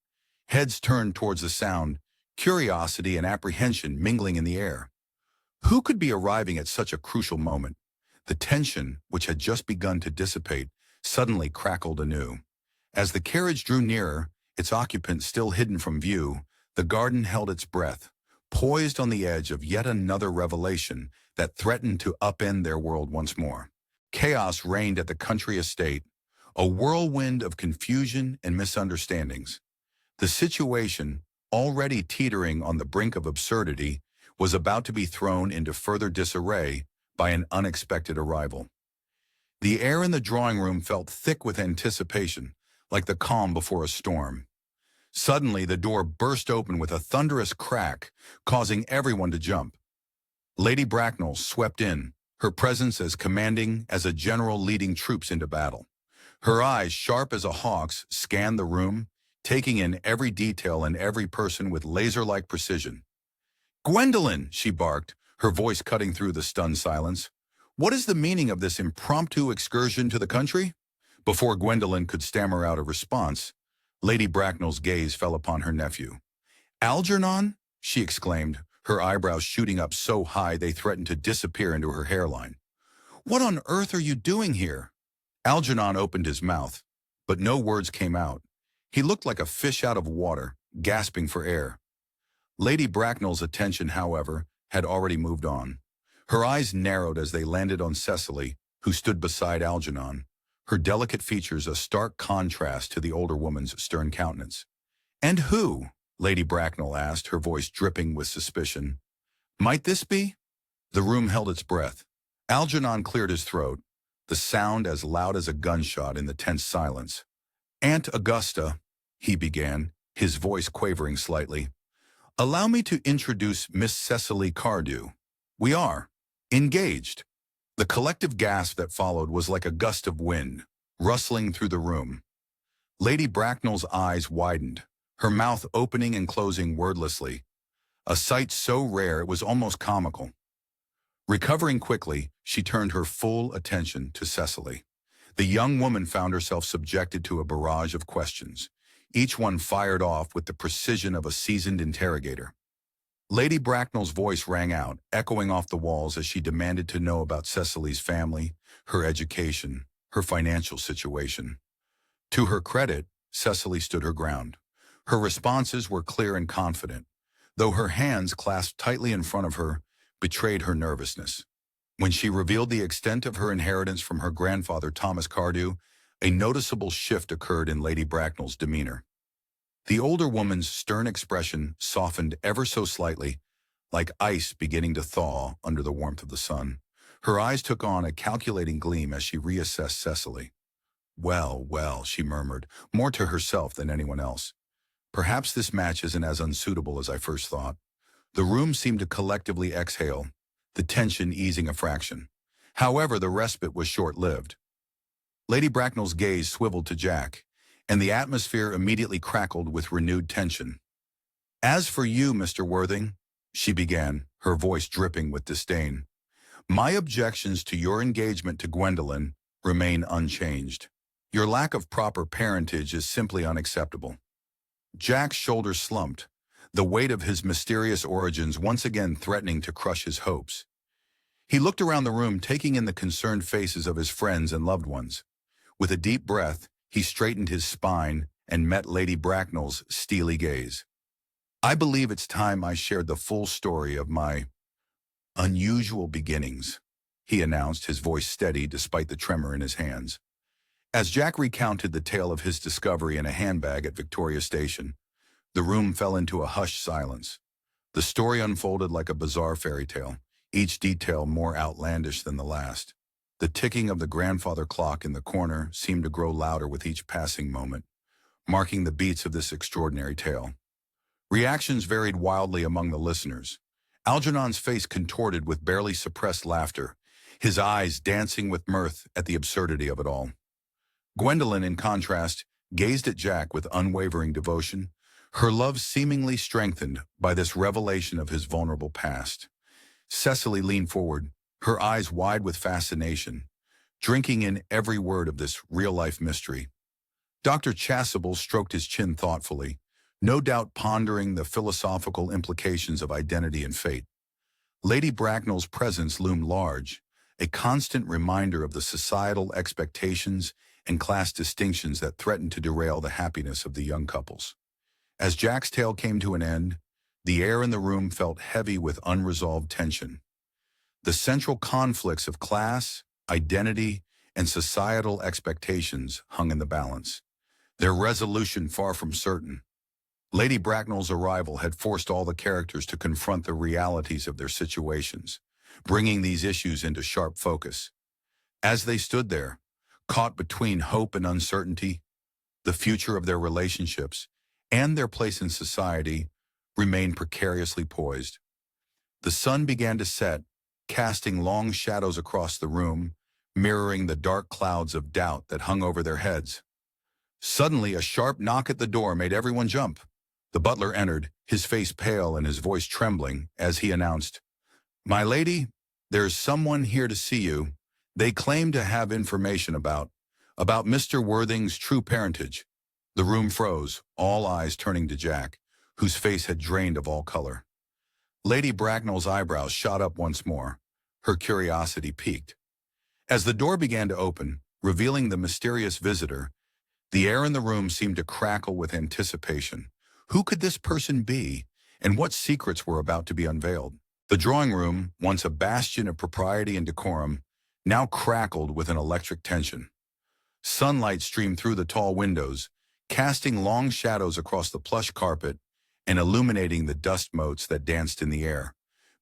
B: Heads turned towards the sound, curiosity and apprehension mingling in the air. Who could be arriving at such a crucial moment? The tension, which had just begun to dissipate, suddenly crackled anew. As the carriage drew nearer, its occupant still hidden from view, the garden held its breath, poised on the edge of yet another revelation that threatened to upend their world once more. Chaos reigned at the country estate, a whirlwind of confusion and misunderstandings. The situation, already teetering on the brink of absurdity, was about to be thrown into further disarray by an unexpected arrival. The air in the drawing room felt thick with anticipation, like the calm before a storm. Suddenly, the door burst open with a thunderous crack, causing everyone to jump. Lady Bracknell swept in, her presence as commanding as a general leading troops into battle. Her eyes, sharp as a hawk's, scanned the room, taking in every detail and every person with laser-like precision. "Gwendolen!" she barked, her voice cutting through the stunned silence. "What is the meaning of this impromptu excursion to the country?" Before Gwendolen could stammer out a response, Lady Bracknell's gaze fell upon her nephew. "Algernon?" she exclaimed, her eyebrows shooting up so high they threatened to disappear into her hairline. "What on earth are you doing here?" Algernon opened his mouth, but no words came out. He looked like a fish out of water, gasping for air. Lady Bracknell's attention, however, had already moved on. Her eyes narrowed as they landed on Cecily, who stood beside Algernon, her delicate features a stark contrast to the older woman's stern countenance. "And who?" Lady Bracknell asked, her voice dripping with suspicion. "Might this be?" The room held its breath. Algernon cleared his throat, the sound as loud as a gunshot in the tense silence. "Aunt Augusta," he began, his voice quavering slightly, "allow me to introduce Miss Cecily Cardew. We are engaged." The collective gasp that followed was like a gust of wind, rustling through the room. Lady Bracknell's eyes widened, her mouth opening and closing wordlessly, a sight so rare it was almost comical. Recovering quickly, she turned her full attention to Cecily. The young woman found herself subjected to a barrage of questions, each one fired off with the precision of a seasoned interrogator. Lady Bracknell's voice rang out, echoing off the walls as she demanded to know about Cecily's family, her education, her financial situation. To her credit, Cecily stood her ground. Her responses were clear and confident, though her hands clasped tightly in front of her betrayed her nervousness. When she revealed the extent of her inheritance from her grandfather Thomas Cardew, a noticeable shift occurred in Lady Bracknell's demeanor. The older woman's stern expression softened ever so slightly, like ice beginning to thaw under the warmth of the sun. Her eyes took on a calculating gleam as she reassessed Cecily. "Well, well," she murmured, more to herself than anyone else. "Perhaps this match isn't as unsuitable as I first thought." The room seemed to collectively exhale, the tension easing a fraction. However, the respite was short-lived. Lady Bracknell's gaze swiveled to Jack, and the atmosphere immediately crackled with renewed tension. "As for you, Mr. Worthing," she began, her voice dripping with disdain, "my objections to your engagement to Gwendolen remain unchanged. Your lack of proper parentage is simply unacceptable." Jack's shoulders slumped, the weight of his mysterious origins once again threatening to crush his hopes. He looked around the room, taking in the concerned faces of his friends and loved ones. With a deep breath, he straightened his spine and met Lady Bracknell's steely gaze. "I believe it's time I shared the full story of my unusual beginnings," he announced, his voice steady despite the tremor in his hands. As Jack recounted the tale of his discovery in a handbag at Victoria Station, the room fell into a hushed silence. The story unfolded like a bizarre fairy tale, each detail more outlandish than the last. The ticking of the grandfather clock in the corner seemed to grow louder with each passing moment, marking the beats of this extraordinary tale. Reactions varied wildly among the listeners. Algernon's face contorted with barely suppressed laughter, his eyes dancing with mirth at the absurdity of it all. Gwendolen, in contrast, gazed at Jack with unwavering devotion, her love seemingly strengthened by this revelation of his vulnerable past. Cecily leaned forward, her eyes wide with fascination, drinking in every word of this real-life mystery. Dr. Chasuble stroked his chin thoughtfully, no doubt pondering the philosophical implications of identity and fate. Lady Bracknell's presence loomed large, a constant reminder of the societal expectations and class distinctions that threatened to derail the happiness of the young couples. As Jack's tale came to an end, the air in the room felt heavy with unresolved tension. The central conflicts of class, identity, and societal expectations hung in the balance, their resolution far from certain. Lady Bracknell's arrival had forced all the characters to confront the realities of their situations, bringing these issues into sharp focus. As they stood there, caught between hope and uncertainty, the future of their relationships and their place in society remained precariously poised. The sun began to set, casting long shadows across the room, mirroring the dark clouds of doubt that hung over their heads. Suddenly, a sharp knock at the door made everyone jump. The butler entered, his face pale and his voice trembling, as he announced, "My lady, there's someone here to see you. They claim to have information about Mr. Worthing's true parentage." The room froze, all eyes turning to Jack, whose face had drained of all color. Lady Bracknell's eyebrows shot up once more, her curiosity piqued. As the door began to open, revealing the mysterious visitor, the air in the room seemed to crackle with anticipation. Who could this person be, and what secrets were about to be unveiled? The drawing room, once a bastion of propriety and decorum, now crackled with an electric tension. Sunlight streamed through the tall windows, casting long shadows across the plush carpet and illuminating the dust motes that danced in the air,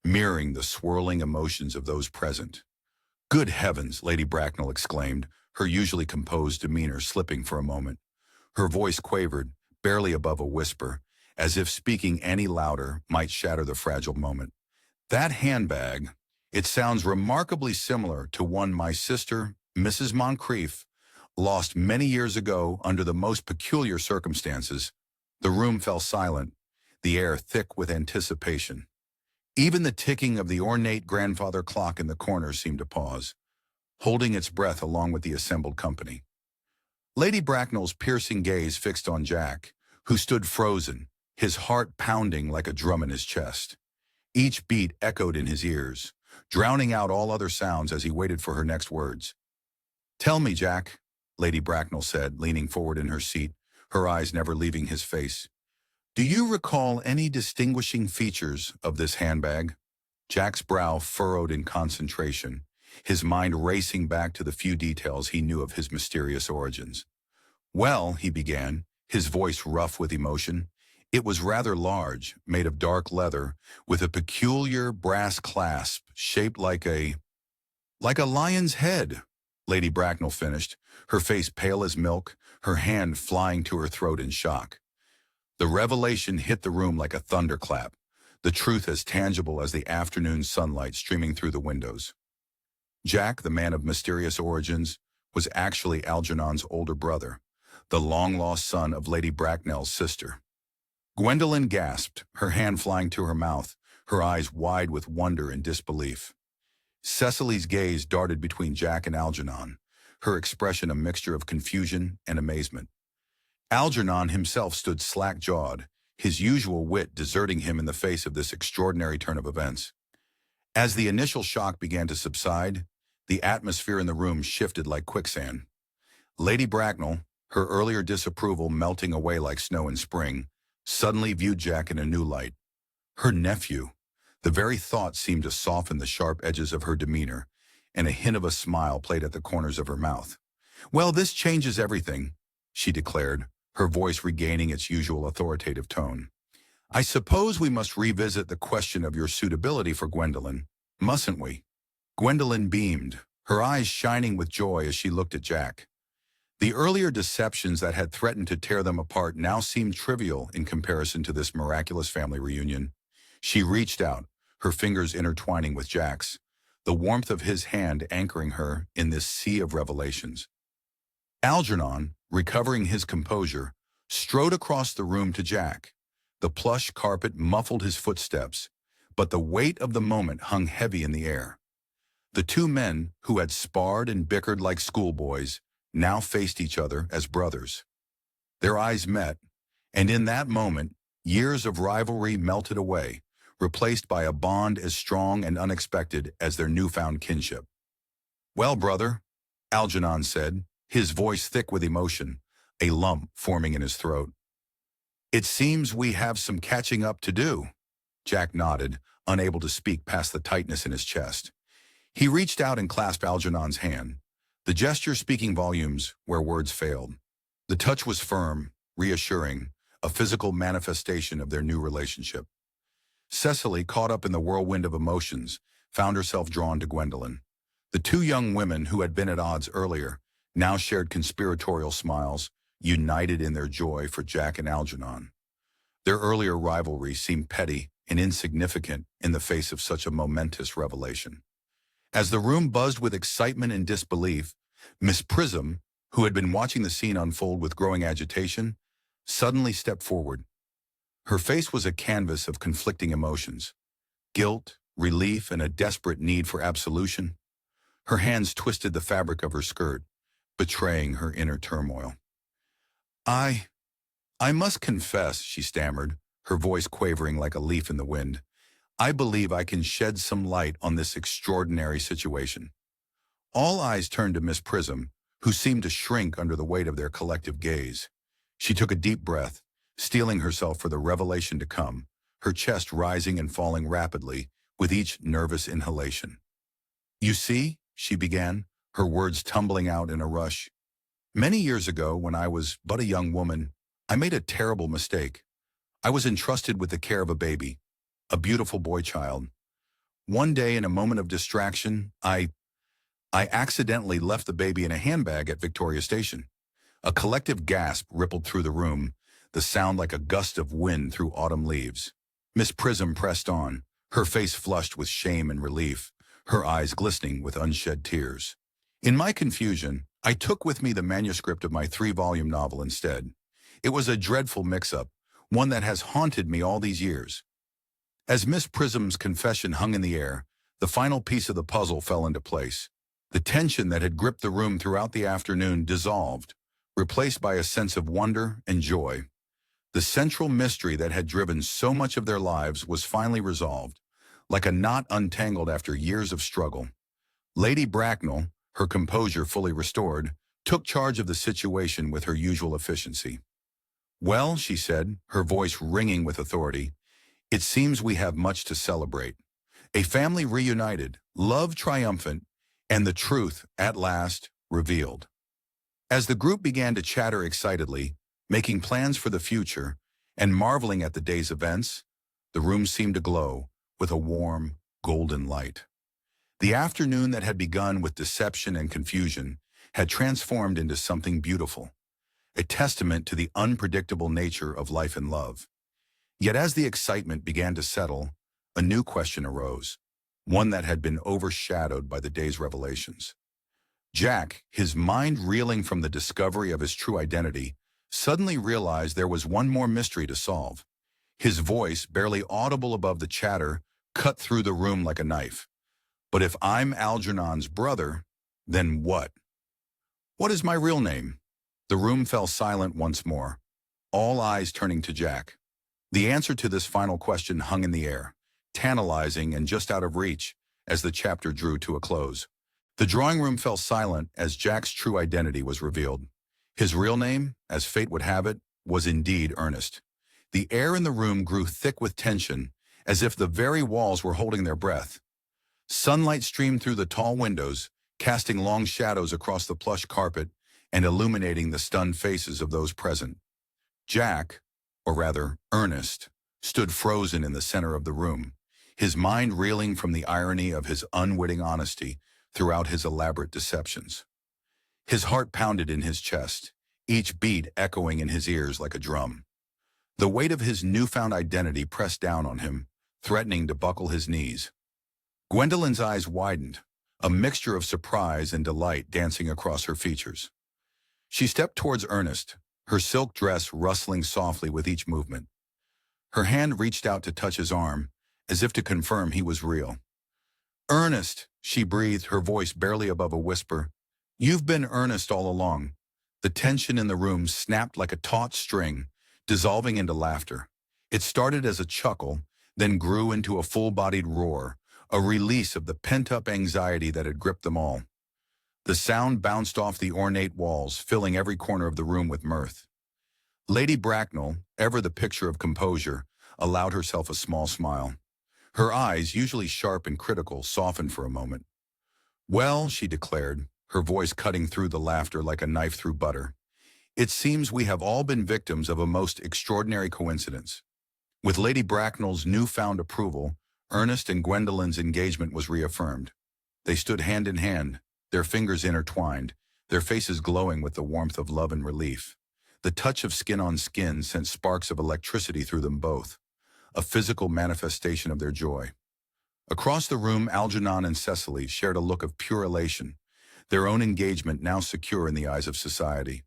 B: mirroring the swirling emotions of those present. "Good heavens," Lady Bracknell exclaimed, her usually composed demeanor slipping for a moment. Her voice quavered, barely above a whisper, as if speaking any louder might shatter the fragile moment. "That handbag, it sounds remarkably similar to one my sister, Mrs. Moncrief, lost many years ago under the most peculiar circumstances." The room fell silent, the air thick with anticipation. Even the ticking of the ornate grandfather clock in the corner seemed to pause. holding its breath along with the assembled company. Lady Bracknell's piercing gaze fixed on Jack, who stood frozen, his heart pounding like a drum in his chest. Each beat echoed in his ears, drowning out all other sounds as he waited for her next words. "Tell me, Jack," Lady Bracknell said, leaning forward in her seat, her eyes never leaving his face. "Do you recall any distinguishing features of this handbag?" Jack's brow furrowed in concentration, his mind racing back to the few details he knew of his mysterious origins. "Well," he began, his voice rough with emotion, "it was rather large, made of dark leather, with a peculiar brass clasp shaped like a lion's head," Lady Bracknell finished, her face pale as milk, her hand flying to her throat in shock. The revelation hit the room like a thunderclap, the truth as tangible as the afternoon sunlight streaming through the windows. Jack, the man of mysterious origins, was actually Algernon's older brother, the long-lost son of Lady Bracknell's sister. Gwendolen gasped, her hand flying to her mouth, her eyes wide with wonder and disbelief. Cecily's gaze darted between Jack and Algernon, her expression a mixture of confusion and amazement. Algernon himself stood slack-jawed, his usual wit deserting him in the face of this extraordinary turn of events. As the initial shock began to subside, the atmosphere in the room shifted like quicksand. Lady Bracknell, her earlier disapproval melting away like snow in spring, suddenly viewed Jack in a new light. Her nephew. The very thought seemed to soften the sharp edges of her demeanor, and a hint of a smile played at the corners of her mouth. "Well, this changes everything," she declared, her voice regaining its usual authoritative tone. "I suppose we must revisit the question of your suitability for Gwendolen, mustn't we?" Gwendolen beamed, her eyes shining with joy as she looked at Jack. The earlier deceptions that had threatened to tear them apart now seemed trivial in comparison to this miraculous family reunion. She reached out, her fingers intertwining with Jack's, the warmth of his hand anchoring her in this sea of revelations. Algernon, recovering his composure, strode across the room to Jack. The plush carpet muffled his footsteps, but the weight of the moment hung heavy in the air. The two men, who had sparred and bickered like schoolboys, now faced each other as brothers. Their eyes met, and in that moment, years of rivalry melted away, replaced by a bond as strong and unexpected as their newfound kinship. "Well, brother," Algernon said, his voice thick with emotion, a lump forming in his throat. "It seems we have some catching up to do." Jack nodded, unable to speak past the tightness in his chest. He reached out and clasped Algernon's hand, the gesture speaking volumes where words failed. The touch was firm, reassuring, a physical manifestation of their new relationship. Cecily, caught up in the whirlwind of emotions, found herself drawn to Gwendolen. The two young women who had been at odds earlier now shared conspiratorial smiles, united in their joy for Jack and Algernon. Their earlier rivalry seemed petty and insignificant in the face of such a momentous revelation. As the room buzzed with excitement and disbelief, Miss Prism, who had been watching the scene unfold with growing agitation, suddenly stepped forward. Her face was a canvas of conflicting emotions: guilt, relief, and a desperate need for absolution. Her hands twisted the fabric of her skirt, betraying her inner turmoil. I must confess," she stammered, her voice quavering like a leaf in the wind. "I believe I can shed some light on this extraordinary situation." All eyes turned to Miss Prism, who seemed to shrink under the weight of their collective gaze. She took a deep breath, steeling herself for the revelation to come, her chest rising and falling rapidly with each nervous inhalation. "You see," she began, her words tumbling out in a rush. "Many years ago, when I was but a young woman, I made a terrible mistake. I was entrusted with the care of a baby, a beautiful boy child. One day, in a moment of distraction, I accidentally left the baby in a handbag at Victoria Station." A collective gasp rippled through the room, the sound like a gust of wind through autumn leaves. Miss Prism pressed on, her face flushed with shame and relief, her eyes glistening with unshed tears. "In my confusion, I took with me the manuscript of my 3-volume novel instead. It was a dreadful mix-up, one that has haunted me all these years." As Miss Prism's confession hung in the air, the final piece of the puzzle fell into place. The tension that had gripped the room throughout the afternoon dissolved, replaced by a sense of wonder and joy. The central mystery that had driven so much of their lives was finally resolved, like a knot untangled after years of struggle. Lady Bracknell, her composure fully restored, took charge of the situation with her usual efficiency. "Well," she said, her voice ringing with authority, "it seems we have much to celebrate. A family reunited, love triumphant, and the truth, at last, revealed." As the group began to chatter excitedly, making plans for the future, and marveling at the day's events, the room seemed to glow with a warm, golden light. The afternoon that had begun with deception and confusion had transformed into something beautiful, a testament to the unpredictable nature of life and love. Yet as the excitement began to settle, a new question arose, one that had been overshadowed by the day's revelations. Jack, his mind reeling from the discovery of his true identity, suddenly realized there was one more mystery to solve. His voice, barely audible above the chatter, cut through the room like a knife. "But if I'm Algernon's brother, then what? What is my real name?" The room fell silent once more, all eyes turning to Jack. The answer to this final question hung in the air, tantalizing and just out of reach as the chapter drew to a close. The drawing room fell silent as Jack's true identity was revealed. His real name, as fate would have it, was indeed Ernest. The air in the room grew thick with tension, as if the very walls were holding their breath. Sunlight streamed through the tall windows, casting long shadows across the plush carpet and illuminating the stunned faces of those present. Jack, or rather Ernest, stood frozen in the center of the room, his mind reeling from the irony of his unwitting honesty throughout his elaborate deceptions. His heart pounded in his chest, each beat echoing in his ears like a drum. The weight of his newfound identity pressed down on him, threatening to buckle his knees. Gwendolyn's eyes widened, a mixture of surprise and delight dancing across her features. She stepped towards Ernest, her silk dress rustling softly with each movement. Her hand reached out to touch his arm, as if to confirm he was real. "Ernest," she breathed, her voice barely above a whisper. "You've been Ernest all along." The tension in the room snapped like a taut string, dissolving into laughter. It started as a chuckle, then grew into a full-bodied roar, a release of the pent-up anxiety that had gripped them all. The sound bounced off the ornate walls, filling every corner of the room with mirth. Lady Bracknell, ever the picture of composure, allowed herself a small smile. Her eyes, usually sharp and critical, softened for a moment. "Well," she declared, her voice cutting through the laughter like a knife through butter, "it seems we have all been victims of a most extraordinary coincidence." With Lady Bracknell's newfound approval, Ernest and Gwendolyn's engagement was reaffirmed. They stood hand in hand, their fingers intertwined, their faces glowing with the warmth of love and relief. The touch of skin on skin sent sparks of electricity through them both, a physical manifestation of their joy. Across the room, Algernon and Cecily shared a look of pure elation, their own engagement now secure in the eyes of society.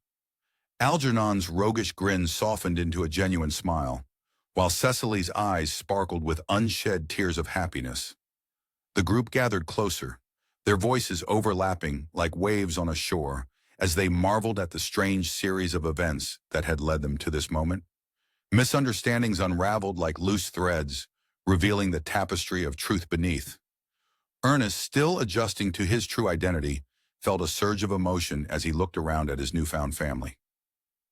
B: Algernon's roguish grin softened into a genuine smile, while Cecily's eyes sparkled with unshed tears of happiness. The group gathered closer, their voices overlapping like waves on a shore, as they marveled at the strange series of events that had led them to this moment. Misunderstandings unraveled like loose threads, revealing the tapestry of truth beneath. Ernest, still adjusting to his true identity, felt a surge of emotion as he looked around at his newfound family.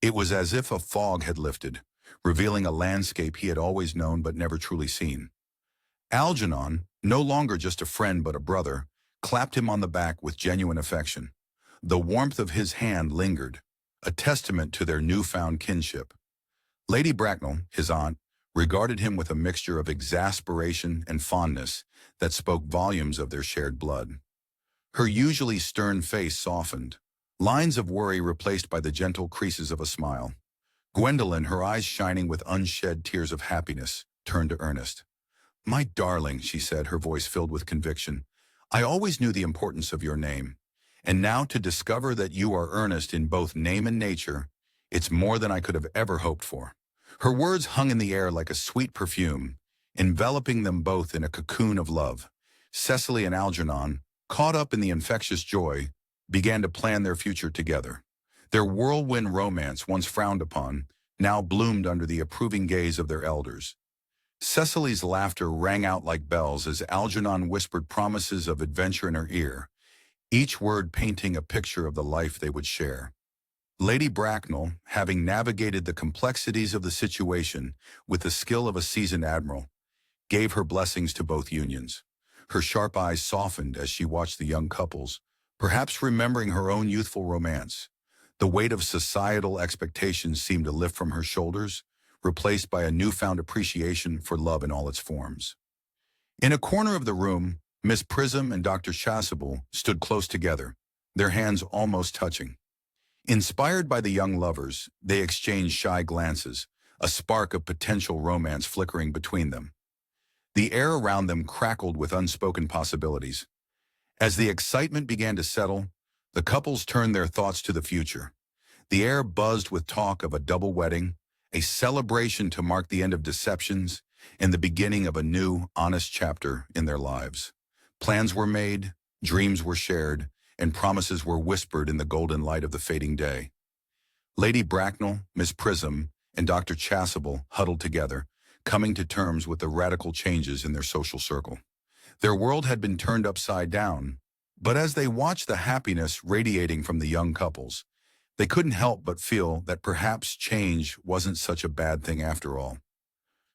B: It was as if a fog had lifted, revealing a landscape he had always known but never truly seen. Algernon, no longer just a friend but a brother, clapped him on the back with genuine affection. The warmth of his hand lingered, a testament to their newfound kinship. Lady Bracknell, his aunt, regarded him with a mixture of exasperation and fondness that spoke volumes of their shared blood. Her usually stern face softened, lines of worry replaced by the gentle creases of a smile. Gwendolyn, her eyes shining with unshed tears of happiness, turned to Ernest. "My darling," she said, her voice filled with conviction, "I always knew the importance of your name. And now to discover that you are Ernest in both name and nature, it's more than I could have ever hoped for." Her words hung in the air like a sweet perfume, enveloping them both in a cocoon of love. Cecily and Algernon, caught up in the infectious joy, began to plan their future together. Their whirlwind romance, once frowned upon, now bloomed under the approving gaze of their elders. Cecily's laughter rang out like bells as Algernon whispered promises of adventure in her ear, each word painting a picture of the life they would share. Lady Bracknell, having navigated the complexities of the situation with the skill of a seasoned admiral, gave her blessings to both unions. Her sharp eyes softened as she watched the young couples, perhaps remembering her own youthful romance. The weight of societal expectations seemed to lift from her shoulders, replaced by a newfound appreciation for love in all its forms. In a corner of the room, Miss Prism and Dr. Chasuble stood close together, their hands almost touching. Inspired by the young lovers, they exchanged shy glances, a spark of potential romance flickering between them. The air around them crackled with unspoken possibilities. As the excitement began to settle, the couples turned their thoughts to the future. The air buzzed with talk of a double wedding, a celebration to mark the end of deceptions and the beginning of a new, honest chapter in their lives. Plans were made, dreams were shared, and promises were whispered in the golden light of the fading day. Lady Bracknell, Miss Prism, and Dr. Chasuble huddled together, coming to terms with the radical changes in their social circle. Their world had been turned upside down, but as they watched the happiness radiating from the young couples, they couldn't help but feel that perhaps change wasn't such a bad thing after all.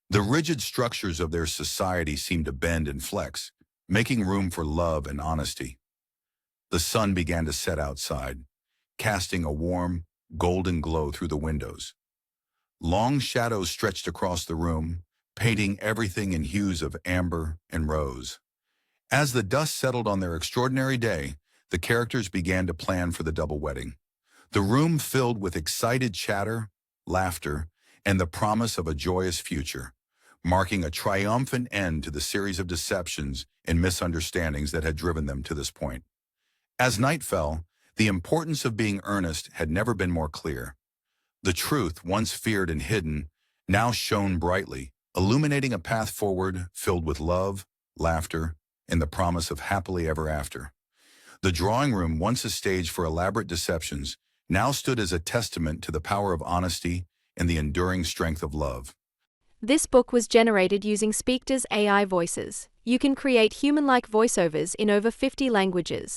B: The rigid structures of their society seemed to bend and flex, making room for love and honesty. The sun began to set outside, casting a warm, golden glow through the windows. Long shadows stretched across the room, painting everything in hues of amber and rose. As the dust settled on their extraordinary day, the characters began to plan for the double wedding. The room filled with excited chatter, laughter, and the promise of a joyous future, marking a triumphant end to the series of deceptions and misunderstandings that had driven them to this point. As night fell, the importance of being earnest had never been more clear. The truth, once feared and hidden, now shone brightly, illuminating a path forward filled with love, laughter, and the promise of happily ever after. The drawing room, once a stage for elaborate deceptions, now stood as a testament to the power of honesty and the enduring strength of love.
A: This book was generated using Speakter's AI voices. You can create human-like voiceovers in over 50 languages.